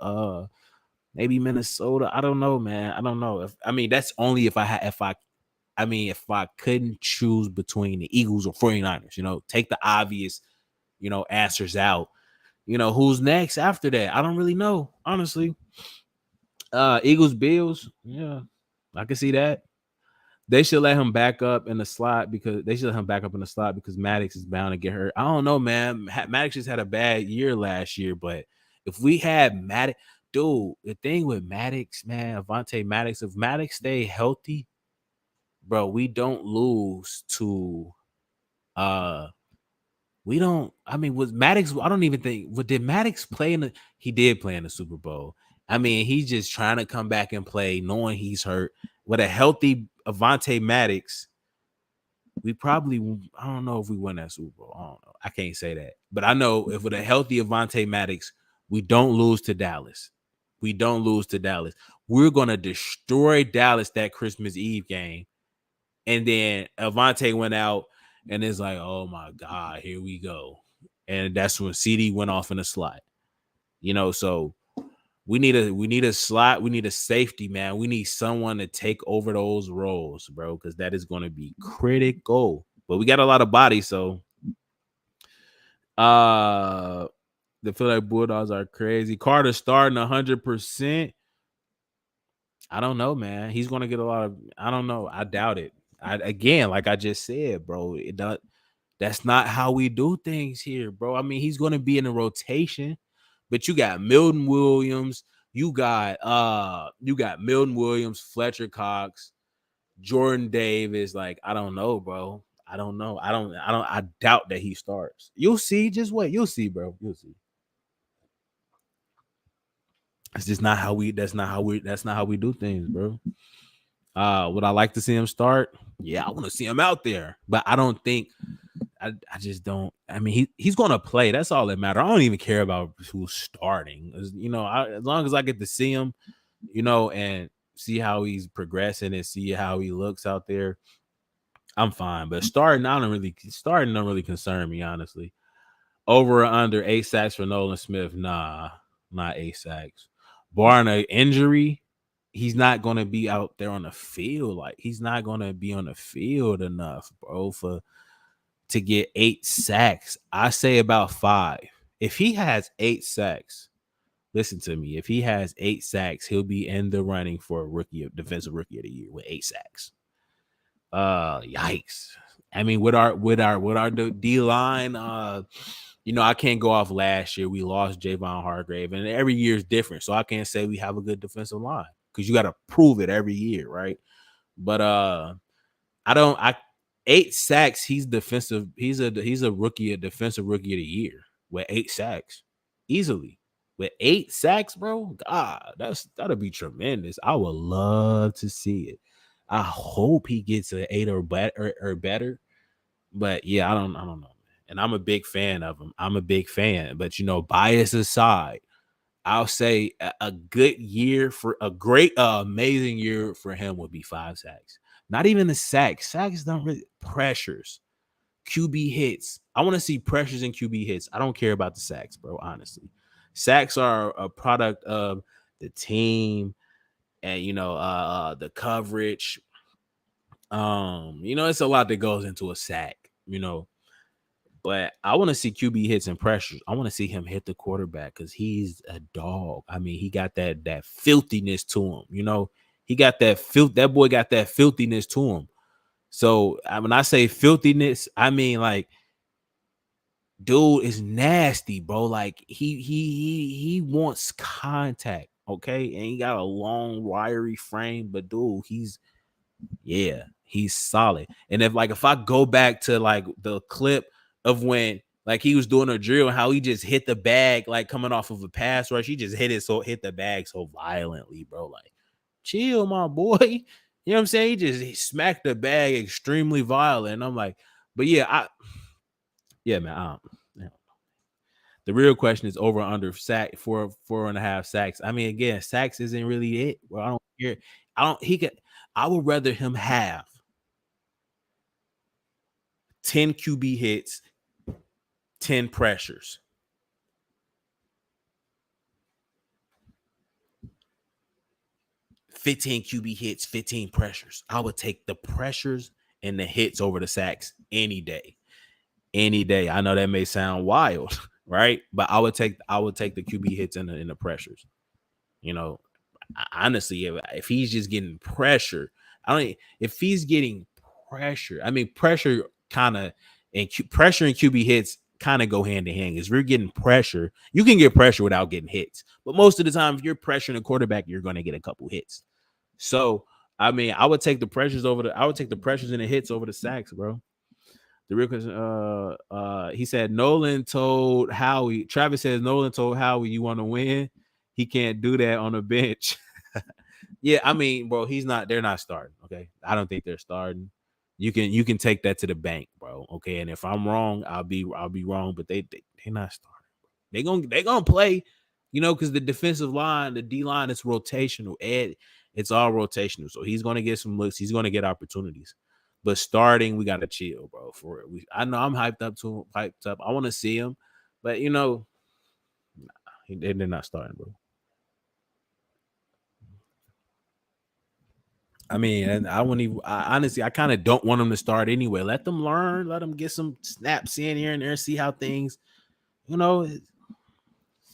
Maybe Minnesota. I don't know, man. I don't know. That's only if if I couldn't choose between the Eagles or 49ers, take the obvious, answers out. Who's next after that? I don't really know, honestly. Eagles, Bills. Yeah, I can see that. They should let him back up in the slot because Maddox is bound to get hurt. I don't know, man. Maddox just had a bad year last year, but if we had Maddox, dude, the thing with Maddox, man, Avante Maddox, if Maddox stay healthy, bro, we don't lose to we don't. I mean, was Maddox? I don't even think. Did Maddox play in the? He did play in the Super Bowl. I mean, he's just trying to come back and play, knowing he's hurt. With a healthy Avante Maddox, we probably. I don't know if we win that Super Bowl. I don't know. I can't say that, but I know if with a healthy Avante Maddox, we don't lose to Dallas. We don't lose to Dallas. We're gonna destroy Dallas that Christmas Eve game, and then Avante went out and it's like, oh my God, here we go. And that's when CD went off in the slot. So we need a slot, we need a safety, man. We need someone to take over those roles, bro, because that is going to be critical. But we got a lot of bodies, so the Philadelphia Bulldogs are crazy. Carter starting 100%. I don't know, man. He's going to get a lot of. I don't know. I doubt it. Again, like I just said, bro, that's not how we do things here, bro. I mean, he's going to be in a rotation, but you got Milton Williams, you got Milton Williams, Fletcher Cox, Jordan Davis. Like, I don't know, bro. I don't know. I doubt that he starts. You'll see. Just wait. You'll see, bro. You'll see. It's just not how we. That's not how we do things, bro. Would I like to see him start? Yeah, I want to see him out there, but I don't think. I just don't. I mean, he's going to play. That's all that matters. I don't even care about who's starting. As long as I get to see him, and see how he's progressing and see how he looks out there, I'm fine. But starting don't really concern me, honestly. Over or under 8 sacks for Nolan Smith? Nah, not 8 sacks. Barring an injury, he's not going to be out there on the field. Like, he's not going to be on the field enough, bro, to get 8 sacks. I say about 5. If he has 8 sacks, listen to me. If he has 8 sacks, he'll be in the running for defensive rookie of the year with 8 sacks. Yikes. I mean, with our D line, I can't go off last year. We lost Javon Hargrave, and every year is different. So I can't say we have a good defensive line because you got to prove it every year, right? But I don't. 8 sacks. He's defensive. He's a rookie, a defensive rookie of the year with 8 sacks, easily. With 8 sacks, bro. God, that'll be tremendous. I would love to see it. I hope he gets an 8 or better. But yeah, I don't know. And I'm a big fan of him. I'm a big fan. But bias aside, I'll say a good year for a great, amazing year for him would be 5 sacks. Not even the sacks. Sacks don't really pressures. QB hits. I want to see pressures and QB hits. I don't care about the sacks, bro. Honestly, Sacks are a product of the team and the coverage. It's a lot that goes into a sack, but I want to see QB hits and pressures. I want to see him hit the quarterback because he's a dog. I mean, he got that filthiness to him. He got that filth. That boy got that filthiness to him. So when I say filthiness, I mean like, dude is nasty, bro. Like he wants contact, okay, and he got a long, wiry frame, but dude, he's solid. And if I go back to like the clip of when like he was doing a drill, how he just hit the bag like coming off of a pass rush, he just hit the bag so violently, bro. Like, chill, my boy. You know what I'm saying? He smacked the bag extremely violent. And I'm like, but yeah, man. Yeah. The real question is over under sack 4.5 sacks. I mean, again, sacks isn't really it. Well, I don't care. I don't. He could. I would rather him have 10 QB hits, 10 pressures. 15 QB hits, 15 pressures. I would take the pressures and the hits over the sacks any day. Any day. I know that may sound wild, right? But I would take the QB hits and the pressures. Honestly, if he's just getting pressure, if he's getting pressure, I mean, pressure kind of pressure and QB hits kind of go hand in hand. Because if you're getting pressure, you can get pressure without getting hits. But most of the time, if you're pressuring a quarterback, you're going to get a couple hits. So, I mean, I would take the pressures and the hits over the sacks, bro. The real question, he said Nolan told Howie. Travis says Nolan told Howie, you want to win. He can't do that on the bench. Yeah, I mean, bro, they're not starting. Okay. I don't think they're starting. You can take that to the bank, bro. Okay. And if I'm wrong, I'll be wrong, but they're not starting. They're gonna play, because the defensive line, the D line is rotational. It's all rotational. So he's gonna get some looks, he's gonna get opportunities. But starting, we gotta chill, bro. For it. I know I'm hyped up. I want to see him, but they're not starting, bro. I mean, and I wouldn't even. Honestly, I kind of don't want them to start anyway. Let them learn. Let them get some snaps in here and there. See how things. You know,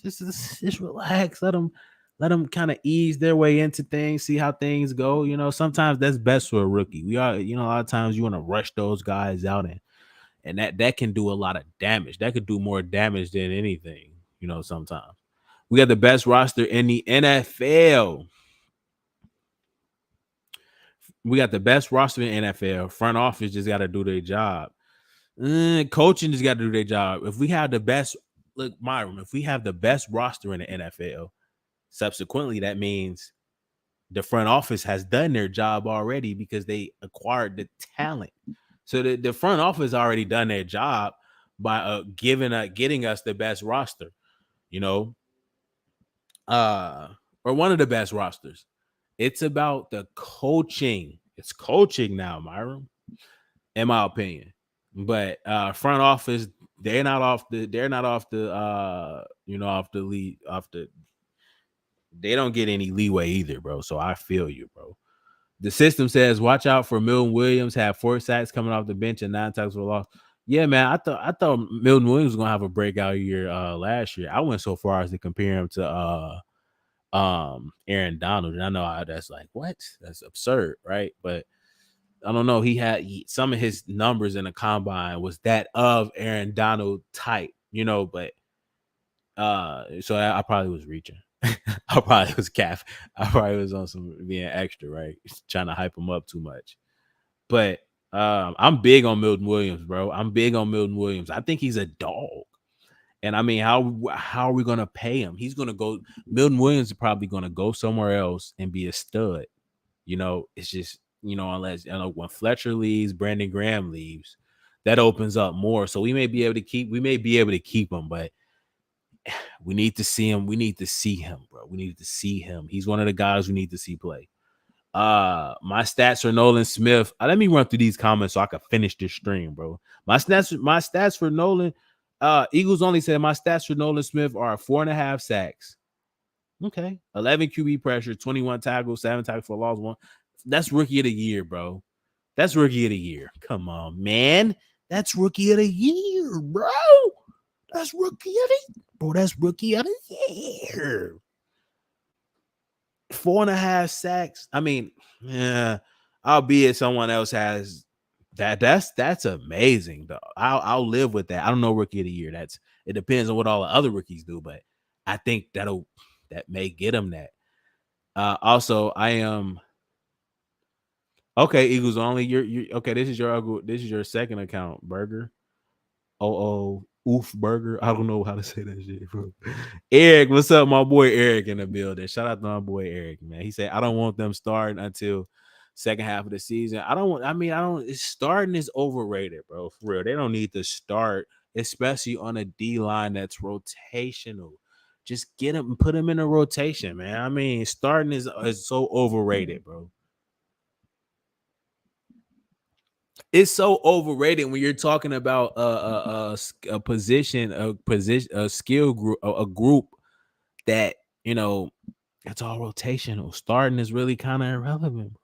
just relax. Let them kind of ease their way into things. See how things go. Sometimes that's best for a rookie. We are. A lot of times you want to rush those guys out and that can do a lot of damage. That could do more damage than anything. Sometimes we got the best roster in the NFL. We got the best roster in NFL. Front office just got to do their job. Coaching just got to do their job. If we have the best, look, Myron, if we have the best roster in the NFL, subsequently, that means the front office has done their job already because they acquired the talent. So the front office already done their job by getting us the best roster, or one of the best rosters. It's about the coaching. It's coaching now, Myron, in my opinion. But front office, they're not off the lead they don't get any leeway either, bro. So I feel you, bro. The system says watch out for Milton Williams, have 4 sacks coming off the bench and 9 tackles for loss. Yeah, man. I thought Milton Williams was gonna have a breakout year last year. I went so far as to compare him to Aaron Donald, and I know that's like, what? That's absurd, right? But I don't know. Some of his numbers in the combine was that of Aaron Donald type, but so I probably was reaching. I probably was calf. I probably was on some being extra, right? Trying to hype him up too much. But I'm big on Milton Williams, bro. I'm big on Milton Williams. I think he's a dog. And I mean, how are we gonna pay him? He's gonna go. Milton Williams is probably gonna go somewhere else and be a stud. It's just unless when Fletcher leaves, Brandon Graham leaves, that opens up more. So we may be able to keep him, but we need to see him. We need to see him, bro. We need to see him. He's one of the guys we need to see play. My stats for Nolan Smith. Let me run through these comments so I can finish this stream, bro. My stats for Nolan. Eagles only said my stats for Nolan Smith are 4.5 sacks. Okay. 11 QB pressure, 21 tackles, 7 tackles for loss, 1. That's rookie of the year, bro. That's rookie of the year. Come on, man. That's rookie of the year, bro. That's rookie of the bro. That's rookie of the year. 4.5 sacks. I mean, yeah, albeit someone else has that. That's amazing, though. I'll live with that. I don't know rookie of the year. It depends on what all the other rookies do, but I think that may get him that. Also, I am okay. Eagles only. You're okay. This is your second account, Burger. Oof Burger. I don't know how to say that shit, bro. Eric, what's up, my boy Eric in the building? Shout out to my boy Eric, man. He said I don't want them starting until second half of the season. I don't. Starting is overrated, bro. For real, they don't need to start, especially on a D line that's rotational. Just get him, put him in a rotation, man. I mean, starting is so overrated, bro. It's so overrated when you're talking about a position, a skill group, a group that it's all rotational. Starting is really kind of irrelevant.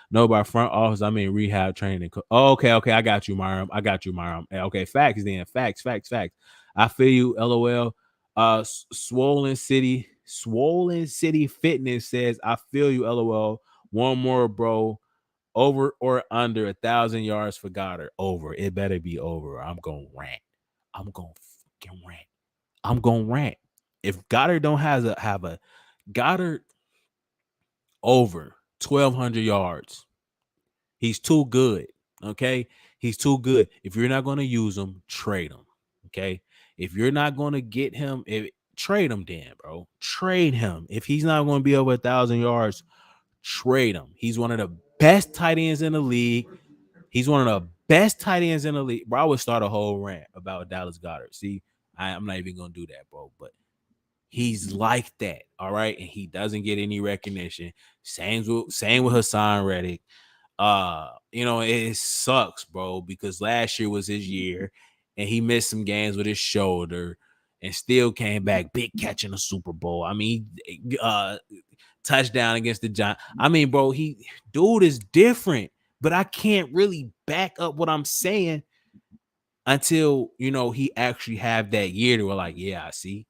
No, by front office, I mean rehab training. Oh, okay, I got you, Myram. Okay, facts then. Facts. I feel you. LOL. Swollen City Fitness says, I feel you. LOL. One more, bro. Over or under 1,000 yards for Goddard? Over. It better be over. I'm gonna rant. I'm gonna fucking rant. I'm gonna rant. If Goddard don't have a Goddard over 1,200 yards, he's too good. Okay, he's too good. If you're not gonna use him, trade him. Okay, if you're not gonna get him, trade him, then, bro. Trade him. If he's not gonna be over 1,000 yards, trade him. He's one of the best tight ends in the league. Bro, I would start a whole rant about Dallas Goedert. See, I'm not even gonna do that, bro. But he's like that, all right, and he doesn't get any recognition. Same with Hassan Reddick. It sucks, bro, because last year was his year, and he missed some games with his shoulder, and still came back big catch in the Super Bowl. I mean, touchdown against the Giants. I mean, bro, dude is different, but I can't really back up what I'm saying until he actually have that year to where, like, yeah, I see.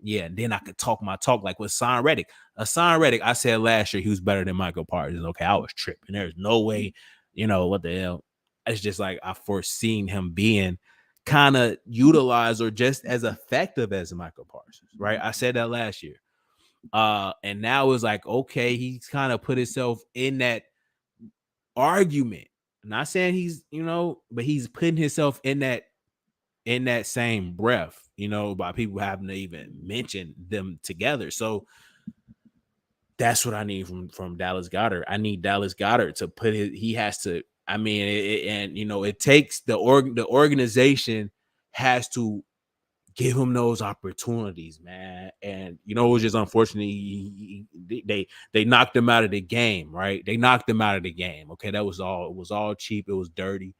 Yeah, and then I could talk my talk like with Hassan Reddick. Hassan Reddick, I said last year he was better than Michael Parsons. Okay, I was tripping. There's no way, what the hell. It's just like I foreseen him being kind of utilized or just as effective as Michael Parsons, right? I said that last year. And now it's like, okay, he's kind of put himself in that argument. I'm not saying he's, but he's putting himself in that same breath, by people having to even mention them together. So that's what I need from Dallas Goedert. I need Dallas Goedert to put he has to, I mean, it takes the organization has to give him those opportunities, man. And it was just unfortunate they knocked him out of the game, right? They knocked him out of the game. Okay, that was all. It was all cheap. It was dirty.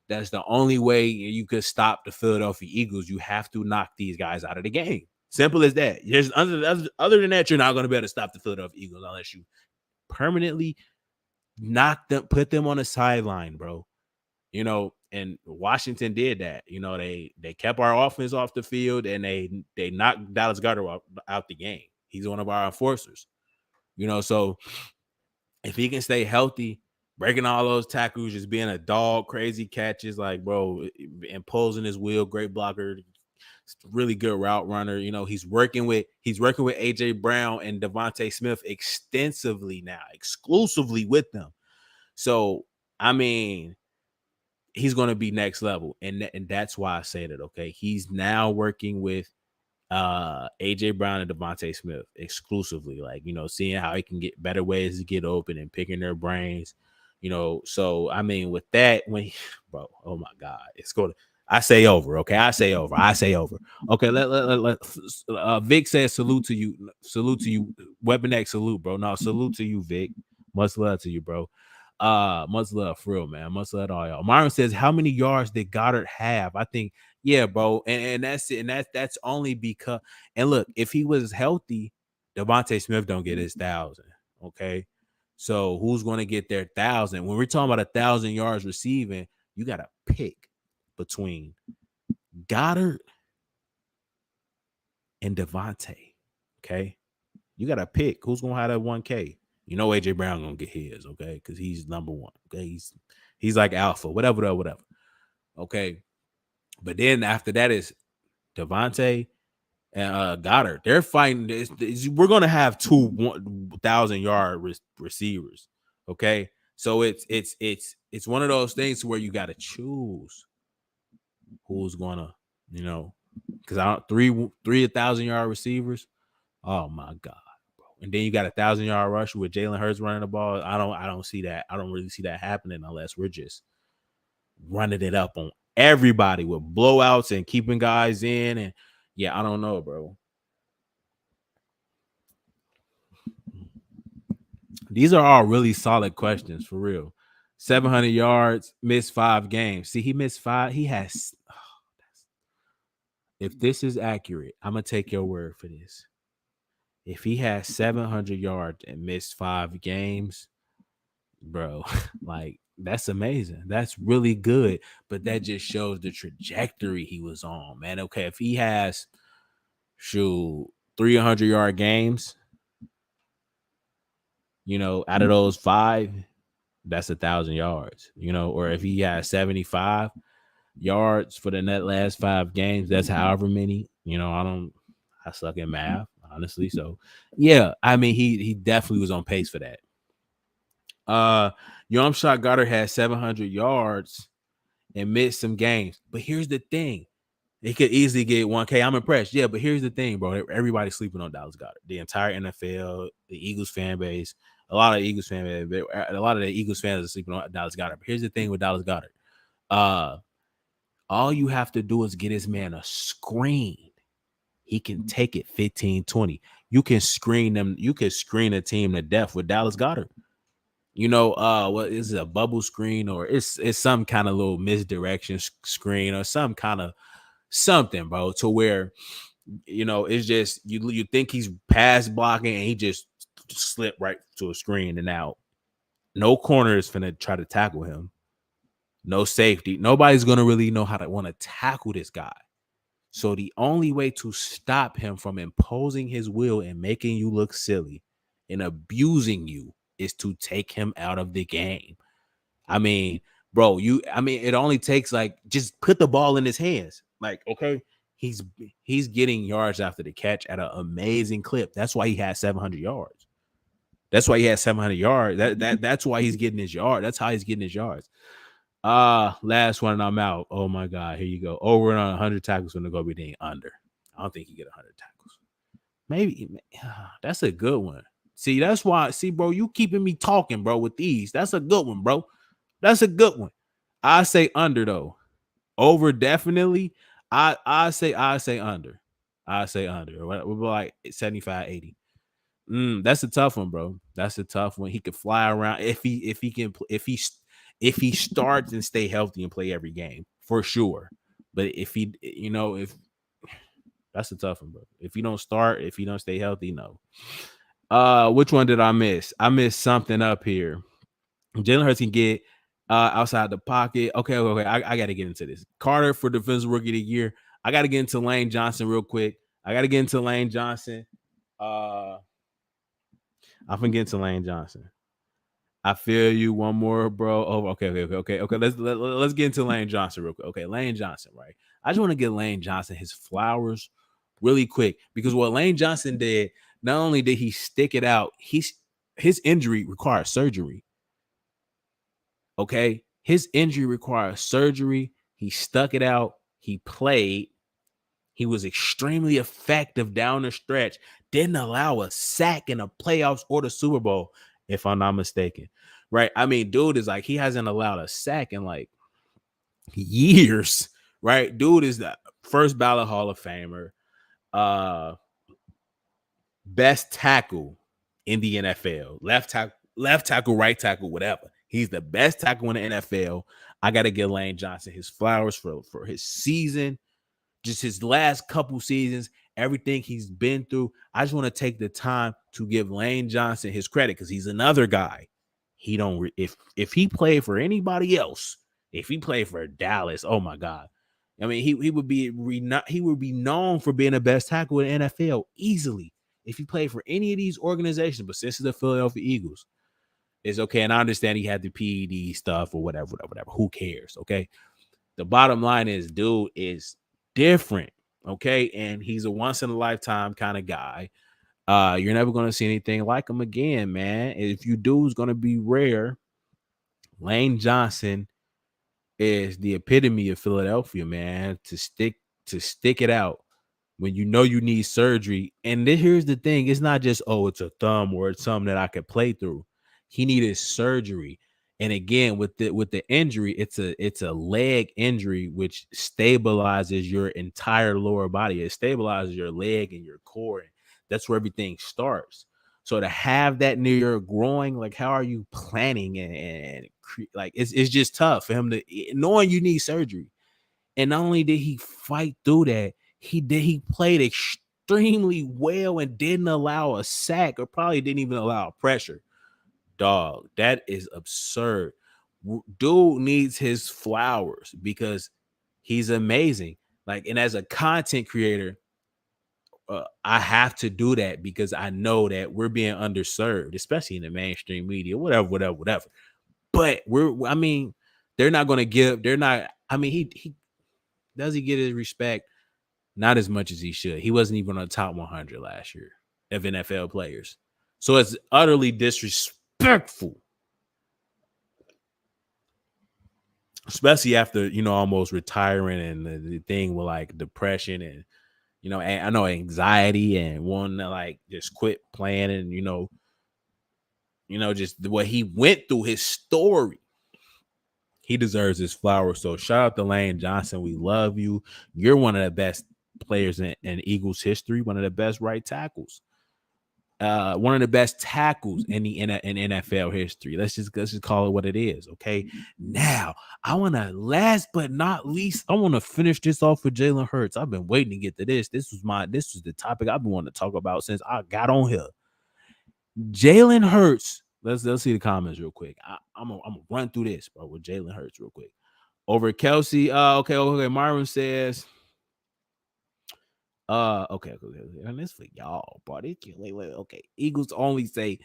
That's the only way you could stop the Philadelphia Eagles. You have to knock these guys out of the game. Simple as that. Other than that, you're not going to be able to stop the Philadelphia Eagles unless you permanently knock them, put them on the sideline, bro. And Washington did that. They kept our offense off the field, and they knocked Dallas Goedert out the game. He's one of our enforcers. So if he can stay healthy, breaking all those tackles, just being a dog, crazy catches, like, bro, imposing his will, great blocker, really good route runner. He's working with AJ Brown and Devontae Smith extensively now, exclusively with them. So, I mean, he's going to be next level. And that's why I say that, okay? He's now working with AJ Brown and Devontae Smith exclusively, like, seeing how he can get better ways to get open and picking their brains, So, I mean, with that, bro, oh my God, it's going to, I say over. Okay. I say over. Okay. Vic says salute to you. Weapon X salute, bro. No, salute to you, Vic. Much love to you, bro. Much love for real, man. Much love to all y'all. Myron says, how many yards did Goddard have? I think, yeah, bro. And that's it. And that's only because, and look, if he was healthy, Devontae Smith don't get his 1,000. Okay. So who's going to get their 1,000? When we're talking about 1,000 yards receiving, you got to pick between Goddard and Devontae. Okay. You got to pick who's going to have that 1K. You know AJ Brown gonna get his, okay, because he's number one. Okay, he's like alpha, whatever. Okay, but then after that is Devontae and Goddard. They're fighting. We're gonna have 2,000-yard receivers. Okay, so it's one of those things where you got to choose who's gonna, because I don't three 1,000-yard receivers. Oh my God. And then you got 1,000-yard rush with Jalen Hurts running the ball. I don't see that. I don't really see that happening unless we're just running it up on everybody with blowouts and keeping guys in. And yeah, I don't know, bro. These are all really solid questions for real. 700 yards, missed 5 games. See, he missed 5. He has. If this is accurate, I'm gonna take your word for this. If he has 700 yards and missed 5 games, bro, like that's amazing. That's really good. But that just shows the trajectory he was on, man. Okay, if he has 300-yard games, out of those 5, that's 1,000 yards, or if he has 75 yards for the last 5 games, that's however many, I suck at math, honestly. So yeah, I mean, he definitely was on pace for that. Shot Goddard had 700 yards and missed some games. But here's the thing. He could easily get 1K. I'm impressed. Yeah, but here's the thing, bro. Everybody's sleeping on Dallas Goddard. The entire NFL, the Eagles fan base, a lot of the Eagles fans are sleeping on Dallas Goddard. But here's the thing with Dallas Goddard. All you have to do is get his man a screen. He can take it 15, 20. You can screen them. You can screen a team to death with Dallas Goddard. What is it, a bubble screen, or it's some kind of little misdirection screen or some kind of something, bro, to where, it's just you think he's pass blocking and he just slipped right to a screen and out. No corner is finna try to tackle him. No safety. Nobody's gonna really know how to want to tackle this guy. So the only way to stop him from imposing his will and making you look silly and abusing you is to take him out of the game. I mean, bro, it only takes just put the ball in his hands. Okay, he's getting yards after the catch at an amazing clip. That's why he had 700 yards. That's why he had 700 yards. That's why he's getting his yard. That's how he's getting his yards. Last one and I'm out. Oh my God, here you go. Over and on 100 tackles when the go be dang under. I don't think he get 100 tackles. Maybe that's a good one. See, that's why. See, bro, you keeping me talking, bro, with these. That's a good one, bro. That's a good one. I say under though. Over definitely. I say under. I say under. We're like 75, 80. That's a tough one, bro. That's a tough one. He could fly around if he starts and stay healthy and play every game for sure. But if that's a tough one, bro. If you don't start, if you don't stay healthy, no. Which one did I miss? I missed something up here. Jalen Hurts can get outside the pocket. Okay. I got to get into this. Carter for Defensive Rookie of the Year. I got to get into Lane Johnson real quick. I'm gonna get into Lane Johnson. I feel you. One more, bro. Oh, okay. Let's get into Lane Johnson real quick. Okay, Lane Johnson, right? I just want to give Lane Johnson his flowers really quick because what Lane Johnson did, not only did he stick it out, his injury required surgery. Okay, his injury required surgery. He stuck it out. He played. He was extremely effective down the stretch. Didn't allow a sack in the playoffs or the Super Bowl, if I'm not mistaken. Right? I mean, dude is he hasn't allowed a sack in years. Right? Dude is the first ballot Hall of Famer. Best tackle in the NFL. Left tackle, right tackle, whatever. He's the best tackle in the NFL. I got to give Lane Johnson his flowers for his season, just his last couple seasons, everything he's been through. I just want to take the time to give Lane Johnson his credit because he's another guy. He don't if he played for anybody else, if he played for Dallas, oh my God. I mean, he would be he would be known for being the best tackle in the NFL easily if he played for any of these organizations. But since it's the Philadelphia Eagles, it's okay. And I understand he had the PED stuff or whatever. Who cares? Okay. The bottom line is, dude is different. Okay. And he's a once in a lifetime kind of guy. You're never going to see anything like him again, man. If you do, it's going to be rare. Lane Johnson is the epitome of Philadelphia, man. To stick it out when you know you need surgery. And here's the thing: it's not just it's a thumb or it's something that I could play through. He needed surgery, and again with the injury, it's a leg injury which stabilizes your entire lower body. It stabilizes your leg and your core. And that's where everything starts. So to have that near your groin, like how are you planning and like it's just tough for him to knowing you need surgery. And not only did he fight through that, he played extremely well and didn't allow a sack or probably didn't even allow pressure. Dog, that is absurd. Dude needs his flowers because he's amazing. Like, and as a content creator, I have to do that because I know that we're being underserved, especially in the mainstream media, whatever. But I mean, they're not going to give, they're not, I mean, he does he get his respect? Not as much as he should. He wasn't even on the top 100 last year of NFL players. So it's utterly disrespectful. Especially after, almost retiring and the thing with like depression and, I know anxiety and wanting to like just quit playing and, just what he went through, his story. He deserves his flowers. So shout out to Lane Johnson. We love you. You're one of the best players in Eagles history, one of the best right tackles. One of the best tackles in NFL history. Let's just call it what it is. Okay. Now, I want to last but not least, I want to finish this off with Jalen Hurts. I've been waiting to get to this. This was the topic I've been wanting to talk about since I got on here. Jalen Hurts. Let's see the comments real quick. I'm gonna run through this, bro, with Jalen Hurts real quick. Over Kelsey. Okay. Marvin says. Okay. And this for y'all, bro. Okay. Eagles only say,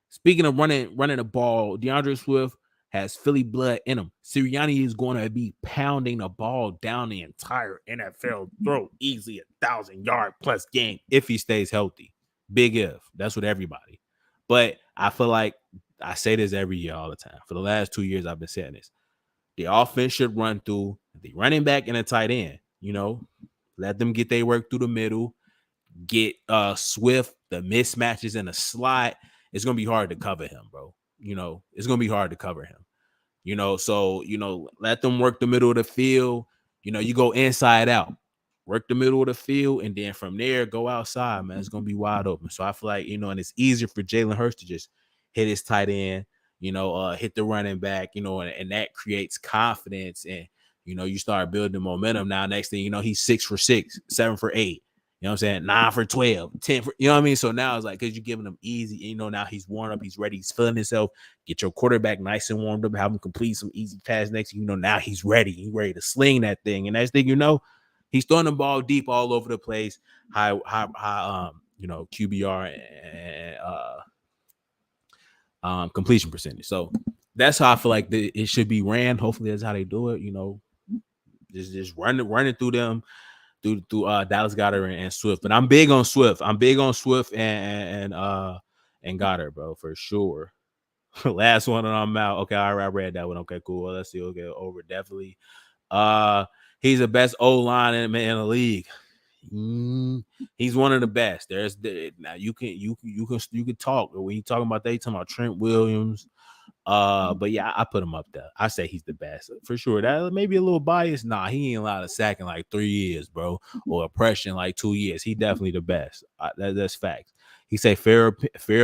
speaking of running the ball, DeAndre Swift has Philly blood in him. Sirianni is going to be pounding the ball down the entire NFL throat, easily 1,000-yard plus game if he stays healthy. Big if. That's what everybody. But I feel like I say this every year all the time. For the last 2 years, I've been saying this. The offense should run through the running back and a tight end. Let them get their work through the middle. Get Swift the mismatches in the slot. It's gonna be hard to cover him, bro. It's gonna be hard to cover him. So let them work the middle of the field. You go inside out, work the middle of the field, and then from there go outside, man. It's gonna be wide open. So I feel like and it's easier for Jalen Hurts to just hit his tight end, hit the running back, and that creates confidence and you start building momentum. Now, next thing he's 6 for 6, 7 for 8. You know what I'm saying? 9 for 12, 10 for, you know what I mean? So now it's like, because you're giving him easy, now he's warmed up, he's ready, he's feeling himself. Get your quarterback nice and warmed up, have him complete some easy pass next thing now he's ready. He's ready to sling that thing. And next thing he's throwing the ball deep all over the place, high QBR and completion percentage. So that's how I feel like it should be ran. Hopefully that's how they do it, just running through them. Through Dallas Goedert and Swift. But I'm big on Swift. And Goddard, bro, for sure. Last one and I'm out. Okay, I read that one. Okay, cool. Let's see. Okay, over definitely. He's the best O-line in the league. He's one of the best. Now you can talk when you talking about talking about Trent Williams. But yeah, I put him up there. I say he's the best for sure. That may be a little biased. Nah, he ain't allowed a sack in like 3 years, bro, or a pressure in like 2 years. He definitely the best. That's facts. He say fair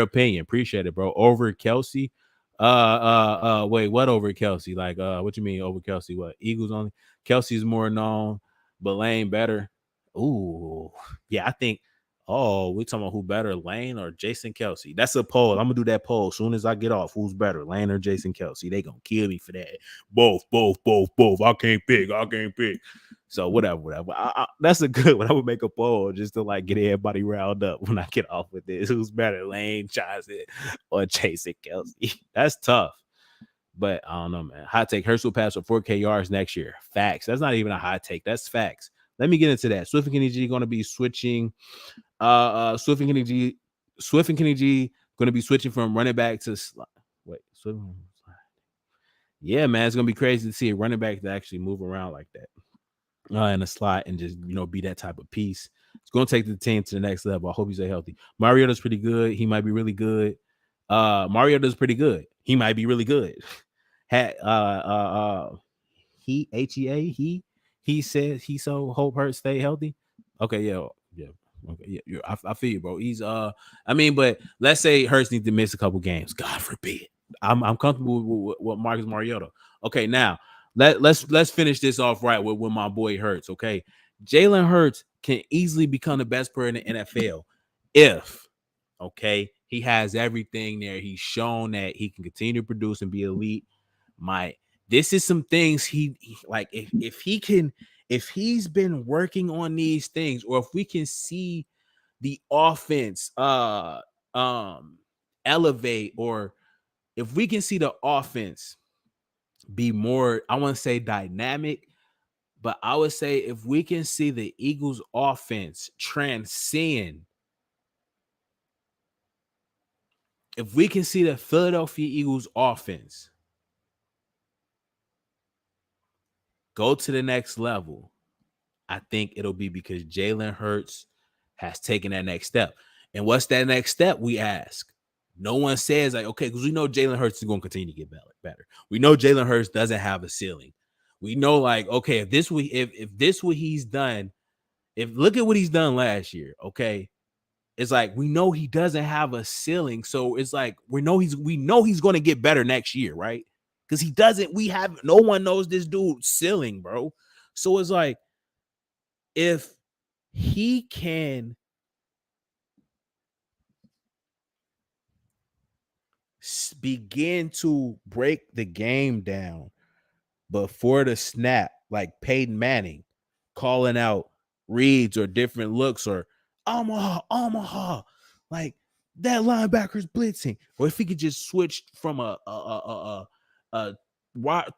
opinion. Appreciate it, bro. Over Kelsey. Wait, what over Kelsey? Like, what you mean over Kelsey? What Eagles only? Kelsey's more known, but Lane better. Ooh, yeah, I think. Oh, we talking about who better, Lane or Jason Kelsey? That's a poll. I'm gonna do that poll as soon as I get off. Who's better, Lane or Jason Kelsey? They gonna kill me for that. Both, both, both, both. I can't pick. I can't pick. So whatever. That's a good one. I would make a poll just to like get everybody riled up when I get off with this. Who's better, Lane Johnson or Jason Kelsey? That's tough. But I don't know, man. Hot take: Hurts will pass for 4K yards next year. Facts. That's not even a hot take. That's facts. Let me get into that. Swift and Kenny G going to be switching. Swift and Kenny G going to be switching from running back to wait. Yeah, man, it's gonna be crazy to see a running back to actually move around like that. In a slot and just be that type of piece. It's gonna take the team to the next level. I hope you stay healthy. Mariota's pretty good. He might be really good. Mariota's pretty good. He might be really good. He says he so hope Hurts stay healthy. Okay, yeah. Okay, yeah. I feel you, bro. He's I mean, but let's say Hurts needs to miss a couple games. God forbid. I'm comfortable with Marcus Mariota. Okay, now let's finish this off right with my boy Hurts. Okay, Jalen Hurts can easily become the best player in the NFL if he has everything there. He's shown that he can continue to produce and be elite. This is some things he like. If he's been working on these things, or if we can see the offense elevate, or if we can see the offense be more, I want to say dynamic, but I would say if we can see the Eagles offense transcend, if we can see the Philadelphia Eagles offense go to the next level, I think it'll be because Jalen Hurts has taken that next step. And what's that next step? We ask. No one says like, okay, because we know Jalen Hurts is going to continue to get better. We know Jalen Hurts doesn't have a ceiling. We know, like, okay, if this what he's done, look at what he's done last year, okay, it's like we know he doesn't have a ceiling. So it's like we know he's going to get better next year, right? Because he doesn't. No one knows this dude's ceiling, bro. So it's like if he can begin to break the game down before the snap, like Peyton Manning calling out reads or different looks, or Omaha, like that linebacker's blitzing, or if he could just switch from a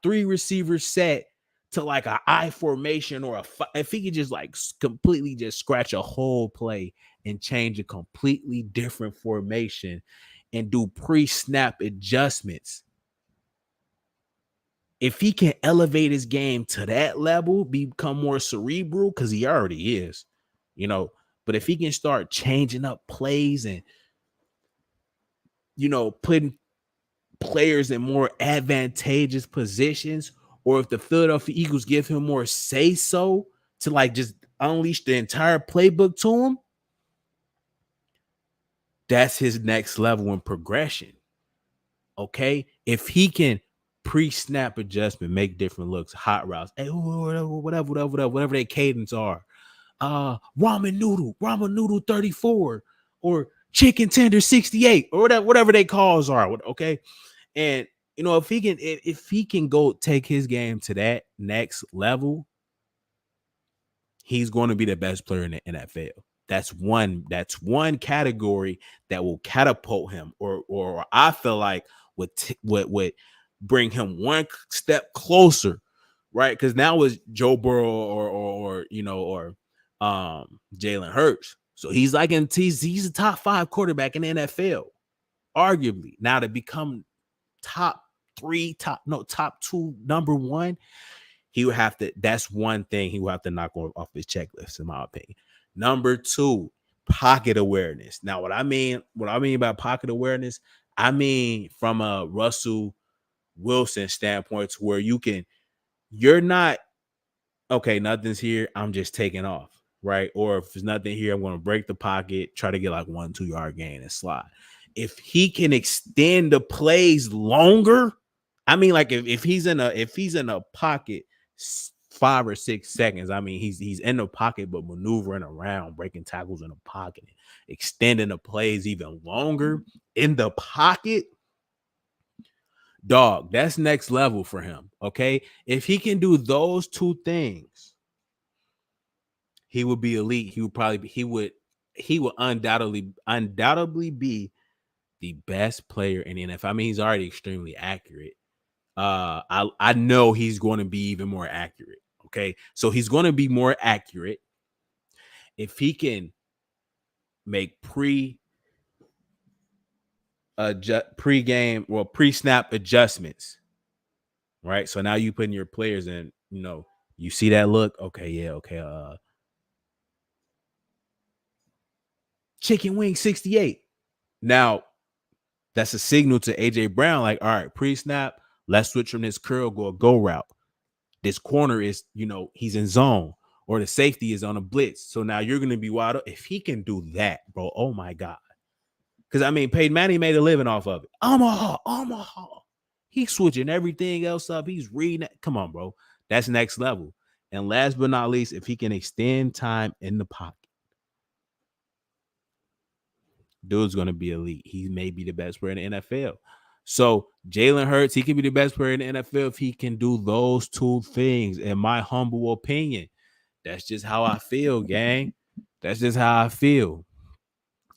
three receiver set to like an I formation, or if he could just like completely just scratch a whole play and change a completely different formation and do pre-snap adjustments. If he can elevate his game to that level, become more cerebral, because he already is, but if he can start changing up plays and, putting players in more advantageous positions, or if the Philadelphia Eagles give him more say so to like just unleash the entire playbook to him, that's his next level in progression. Okay, if he can pre-snap adjustment, make different looks, hot routes, whatever their cadence are, ramen noodle 34, or chicken tender 68, or whatever they calls are. Okay, and if he can go take his game to that next level, he's going to be the best player in the NFL. That's one category that will catapult him, or I feel like would bring him one step closer, right? Because now it's Joe Burrow or Jalen Hurts. So he's like he's a top 5 quarterback in the NFL, arguably. Now to become top 2, number 1, he would have to. That's one thing he would have to knock off his checklist, in my opinion. Number 2, pocket awareness. Now, what I mean by pocket awareness, I mean from a Russell Wilson standpoint, to where you're not, okay, nothing's here, I'm just taking off, right? Or if there's nothing here, I'm going to break the pocket, try to get like 1-2 yard gain and slide. if he can extend the plays longer, I mean, like if he's in a pocket 5 or 6 seconds, I mean he's in the pocket but maneuvering around, breaking tackles in the pocket, extending the plays even longer in the pocket. Dog, that's next level for him. Okay, if he can do those two things, he would be elite. He would probably be, he would undoubtedly be the best player in the NFL. I mean, he's already extremely accurate. I know he's going to be even more accurate. Okay, so he's going to be more accurate if he can make pre-snap adjustments. Right, so now you putting your players in. You see that look. Okay, yeah, okay. Chicken wing 68. Now that's a signal to AJ Brown. Like, all right, pre-snap. Let's switch from this curl go route. This corner is, he's in zone, or the safety is on a blitz. So now you're going to be wide up. If he can do that, bro, oh my God. Because, I mean, Peyton Manning made a living off of it. Omaha. He's switching everything else up. He's reading it. Come on, bro. That's next level. And last but not least, if he can extend time in the pocket, dude's going to be elite. He may be the best player in the NFL. So Jalen Hurts, he can be the best player in the NFL if he can do those two things. In my humble opinion, that's just how I feel, gang. That's just how I feel.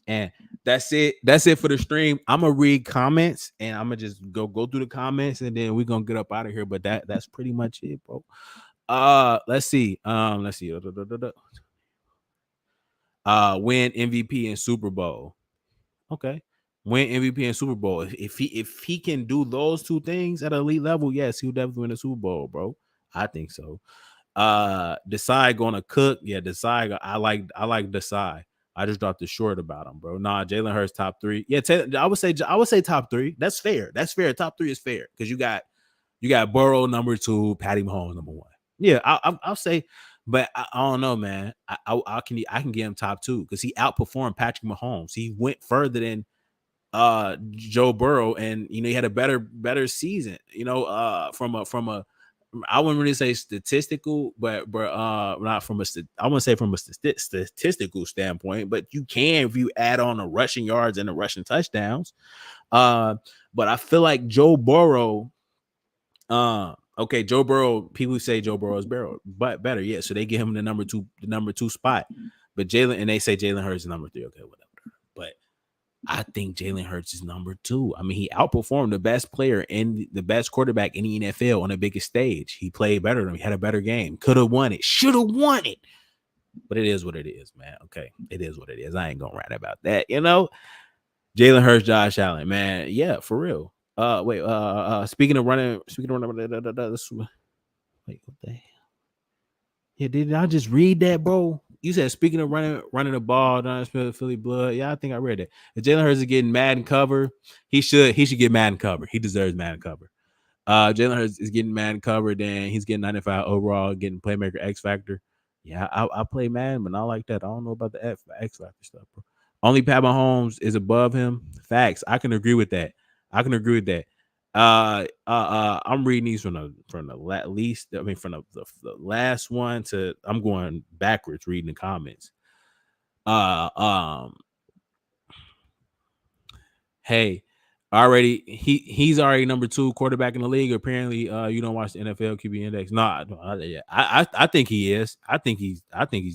And that's it. That's it for the stream. I'm gonna read comments and I'm gonna just go through the comments and then we're gonna get up out of here. But that's pretty much it, bro. Let's see. Win MVP and Super Bowl. Okay. Win MVP and Super Bowl. If he can do those two things at elite level, yes, he'll definitely win the Super Bowl, bro. I think so. Desai gonna cook. Yeah, Desai. I like Desai. I just dropped the short about him, bro. Nah, Jalen Hurts top 3. Yeah, I would say top 3. That's fair. Top 3 is fair because you got Burrow number 2, Patty Mahomes number 1. Yeah, I'll say, but I don't know, man. I can get him top 2 because he outperformed Patrick Mahomes. He went further than Joe Burrow, and he had a better season. From a I wouldn't really say statistical, but not from I wouldn't say from a statistical standpoint, but you can if you add on the rushing yards and the rushing touchdowns. But I feel like Joe Burrow. Okay, Joe Burrow. People say Joe Burrow is better, yeah. So they give him the number two spot. But they say Jalen Hurts is number 3. Okay, whatever. But I think Jalen Hurts is number 2. I mean, he outperformed the best player and the best quarterback in the NFL on the biggest stage. He played better than him. He had a better game. Could have won it. Should have won it. But it is what it is, man. Okay, it is what it is. I ain't gonna rant about that. Jalen Hurts, Josh Allen, man. Yeah, for real. Wait. Speaking of running. Wait, what the hell? Yeah, did I just read that, bro? You said speaking of running the ball, not Philly blood. Yeah, I think I read it. If Jalen Hurts is getting Madden cover, he should get Madden cover. He deserves Madden cover. Jalen Hurts is getting Madden cover, then he's getting 95 overall, getting playmaker X Factor. Yeah, I play Madden, but not like that. I don't know about the X Factor stuff, bro. Only Pat Mahomes is above him. Facts. I can agree with that. I'm reading these from the least. I mean, from the last one to I'm going backwards reading the comments. Hey, he's already number 2 quarterback in the league. Apparently, you don't watch the NFL QB index. No, I think he is. I think he's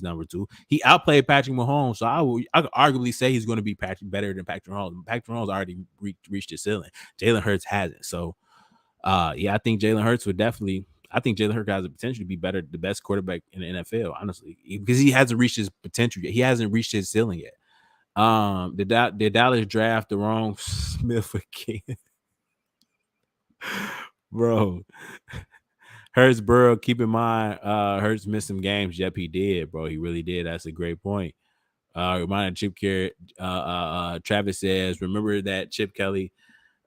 number 2. He outplayed Patrick Mahomes, so I could arguably say he's going to be better than Patrick Mahomes. Patrick Mahomes already reached his ceiling. Jalen Hurts hasn't. So, yeah, I think Jalen Hurts would definitely. I think Jalen Hurts has the potential to be the best quarterback in the NFL, honestly, because he hasn't reached his potential yet. He hasn't reached his ceiling yet. Did Dallas draft the wrong Smith again? Bro. Hurts Burrow, keep in mind, Hurts missed some games. Yep, he did, bro. He really did. That's a great point. Reminder Chip Kelly, Travis says, remember that Chip Kelly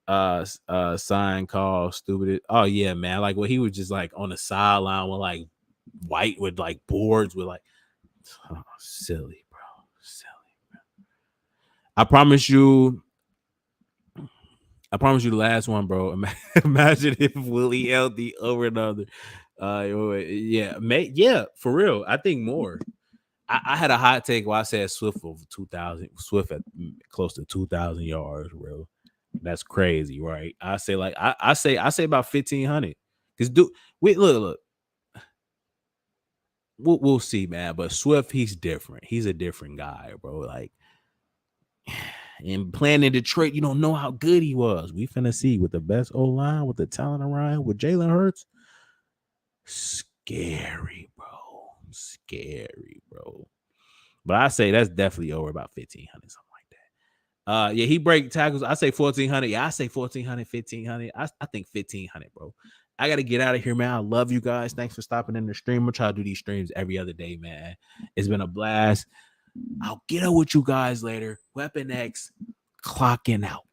sign called stupid. Oh yeah, man. Like he was just like on the sideline with like white with like boards with like silly, bro. Silly, bro. I promise you, I promise you the last one, bro. Imagine if Willie held the over and under. Yeah, for real. I think more. I had a hot take where I said Swift over 2,000. Swift at close to 2,000 yards, bro. That's crazy, right? I say like I say about 1,500. Cause look. We'll see, man. But Swift, he's different. He's a different guy, bro. Like, and playing in Detroit, you don't know how good he was. We finna see with the best O line, with the talent around, with Jalen Hurts. Scary, bro. Scary, bro. But I say that's definitely over about 1,500, something like that. Yeah, he break tackles. I say 1,400. Yeah, I say 1,400, 1,500. I think 1,500, bro. I gotta get out of here, man. I love you guys. Thanks for stopping in the stream. We'll try to do these streams every other day, man. It's been a blast. I'll get up with you guys later. Weapon X, clocking out.